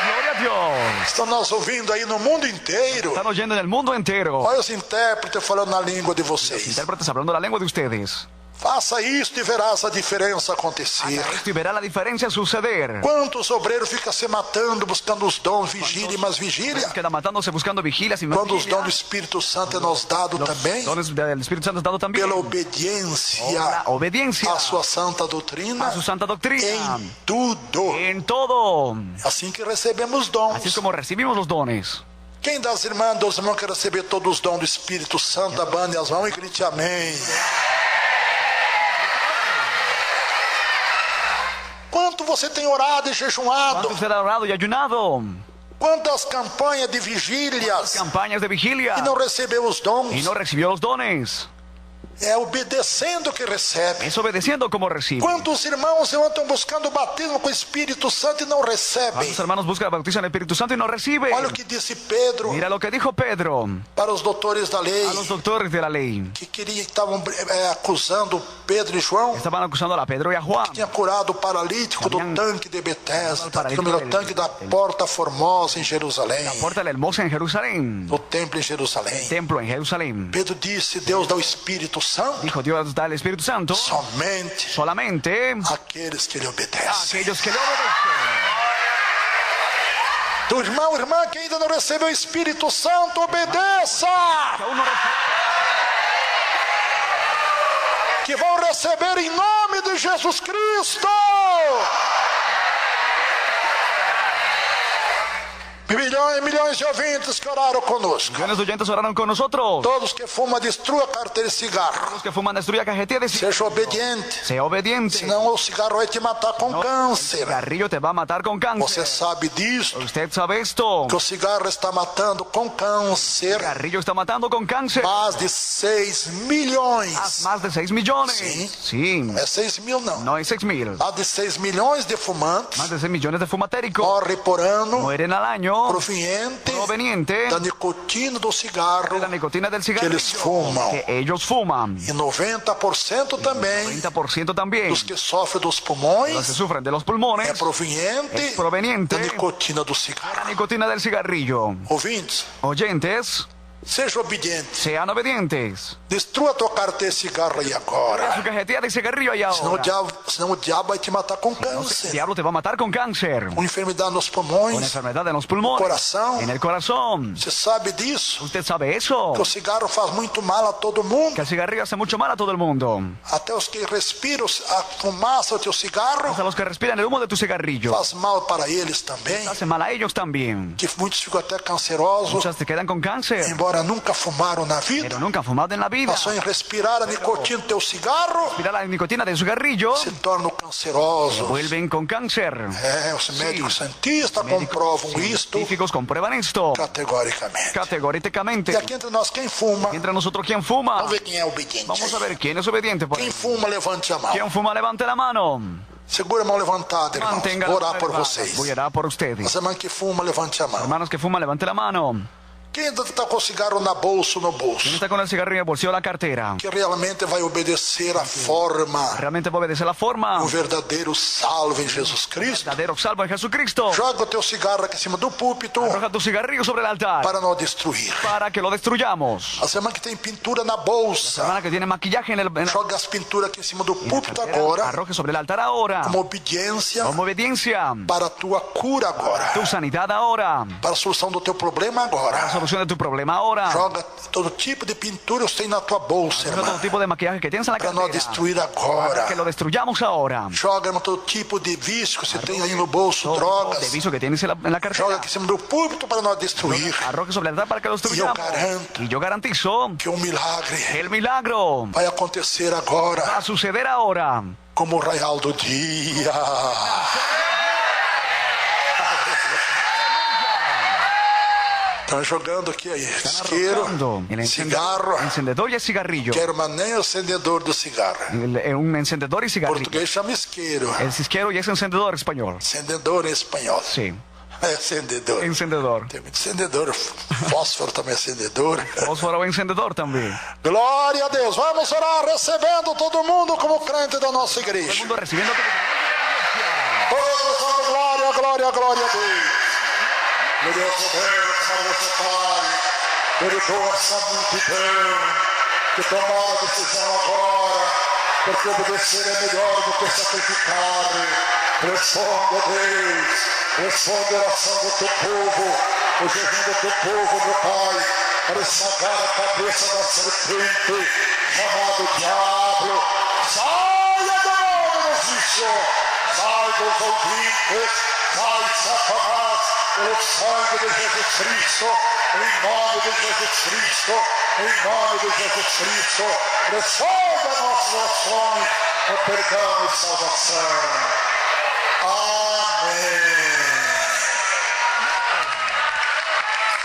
Gloria a Dios. Estão nos ouvindo aí no mundo inteiro. Están oyendo en el mundo entero. Olha os intérpretes falando na língua de vocês. Intérpretes hablando la lengua de ustedes. Faça isto e verás a diferença acontecer. Esto y verá la diferencia suceder. Quantos obreiros ficam se matando, buscando os dons, vigília e mais vigília? Queda matándose buscando vigilias y más Quando os dons do vigilias. Espírito Santo é nos dado também, Dones del Espíritu Santo es dado también. pela Por obediência la obediencia à sua santa doutrina, a su santa doctrina. em tudo. En todo. Assim que recebemos Así es dons. como recibimos los dones. Quem das irmãs, dos irmãos quer receber todos os dons do Espírito Santo, abane as mãos e grite amém. Quanto você tem orado e jejuado? ¿Cuánto usted ha orado y ayunado? Quantas campanhas de vigílias Campañas de vigilia e não recebeu os dons? y no recibió los dones. É obedecendo que recebe. Es obedeciendo como recibe. Quantos irmãos estão buscando o batismo com o Espírito Santo e não recebem? ¿Cuántos hermanos buscan el bautismo en el Espíritu Santo y no reciben? Olha o que disse Pedro Mira lo que dijo Pedro para os doutores da lei, a los doctores de la lei. que estavam acusando Pedro e João. Estaban acusando a Pedro y a Juan. Tinha curado o paralítico do Habían tanque de Betesda, paralítico no tanque da Porta Formosa em Jerusalém, La puerta de la hermosa en Jerusalén. no templo em Jerusalém. Templo en Jerusalén. Pedro disse: Deus dá o Espírito Santo Dijo Dios da el Espíritu Santo somente solamente àqueles que lhe a obedecem. aquellos que le obedecen. Do irmão, irmã que ainda não recebeu o Espírito Santo, obedeça. que aún no reciben, Que vão receber em nome de Jesus Cristo. Milhões e milhões de ouvintes que oraram conosco. millones de oyentes oraron con nosotros. Todos que fumam, destrua a carteira de cigarro. Los que fuman destruya cajetilla de cigarro. Seja obediente. Sea obediente. Senão o cigarro vai te matar com El câncer. cigarrillo te va a matar con Você cáncer. sabe disso? Usted sabe esto. Que o cigarro está matando com El câncer cigarrillo está matando con cáncer mais de 6 a milhões. más de 6 millones. Sí. Sí. Não é 6 mil, não. No hay 6.000. Mais de 6 milhões de fumantes Más de 6 millones de fumatéricos morrem por ano mueren al año proveniente proveniente da nicotina do cigarro de la nicotina del que cigarrillo eles fumam. que ellos fuman. E 90% também 30% también dos que sofrem dos los que pulmões sufren de los é pulmones proveniente es proveniente da nicotina do de la cigarro. nicotina del cigarrillo. Ouvintes, Oyentes, seja obediente. sean obedientes. Destrua a tua carteira de cigarro aí agora. Su cajetilla de cigarrillo allá Senão ahora. o diabo vai te matar com El câncer, diablo te va a matar con cáncer, com enfermidade nos con pulmões. enfermedad en los pulmones, Coração. en el corazón. Você sabe disso? ¿Usted sabe eso? Que o cigarro faz muito mal a todo Que mundo. el cigarrillo hace mucho mal a todo el mundo. Até os que respiram a fumaça do teu cigarro Hasta los que respiran el humo de tu cigarrillo. faz mal para eles também. Hace mal a ellos también. Que muitos ficam até cancerosos, Muchas te quedan con cáncer, embora nunca fumaram na vida. pero nunca han fumado en la vida. Mas só em respirar a nicotina do teu cigarro Mira la nicotina del cigarrillo, se tornam cancerosos. vuelven con cáncer. Os médicos cientistas comprovam isto Científicos comprueban esto categoricamente. categóricamente. E aqui entre nós, quem fuma? Entre nosotros, ¿quién fuma? Vamos ver quem é obediente. Vamos a ver quién es obediente. Por Quem ahí. fuma, levante a mão. ¿Quién fuma? Levante la mano. Segura a mão levantada, irmãos. Mantenga Vou la orar mano por elevada. vocês. Voy a orar por ustedes. As irmãs que fuma, levante a mão. Hermanos que fuman, levante la mano. Quem ainda está com o cigarro na bolsa, no bolso? ¿Quién está con el cigarrillo en el bolsillo de la cartera? Que realmente vai obedecer a forma, ¿Realmente va a obedecer la forma? o verdadeiro salvo em Jesus Cristo. Verdadero salvo en Jesucristo. Joga o teu cigarro aqui em cima do púlpito Arroja tu cigarrillo sobre el altar para não destruir. para que lo destruyamos. As irmãs que tem pintura na bolsa, Hermana que tiene maquillaje en la joga as pinturas aqui em cima do cartera, púlpito agora, arroje sobre el altar ahora. como obediência Como obediencia. para a tua cura agora, Tu sanidad ahora. para a solução do teu problema La agora. solución de tu problema ahora. Joga todo tipo de pintura que tem na tua bolsa, Arroja todo irmã, tipo de maquillaje que tienes en la para não cartera. destruir Para agora. que lo destruyamos ahora. Joga, irmão, todo tipo de vício que você tem aí no bolso, drogas. De viso que tienes en la Joga cartera. aqui em cima do púlpito para não destruir. Arroje sobre el altar para que lo destruyamos. garanto Y yo garantizo que um milagre que el milagro vai acontecer va agora, a suceder ahora. como o raial do dia. Estão jogando aqui aí, isqueiro, Arrojando el cigarro. encendedor y el cigarrillo. Quero, mas nem o acendedor do cigarro. Un encendedor y cigarrillo. Português chama isqueiro. El cisquero y es encendedor español. Acendedor em espanhol. Sí, É acendedor. encendedor. Tem muito acendedor. Fósforo também é acendedor. Fósforo encendedor también. Glória a Deus. Vamos orar recebendo todo mundo como crente da nossa Todo el igreja. mundo recibiendo Todos dando glória, glória, glória a Deus. Meu Deus, como você, Pai, perdoa essa multidão que tomou a decisão agora, porque obedecer é melhor do que sacrificar. Responda, Deus, responda a oração do teu povo, o jejum do teu povo, meu Pai, para esmagar a cabeça da serpente, chamado diabo. Saia do nome do vício, sai dos ouvintes, sai, Satanás, pelo sangue de Jesus Cristo, em nome de Jesus Cristo, em nome de Jesus Cristo, responda a nossas orações, com perdão e salvação.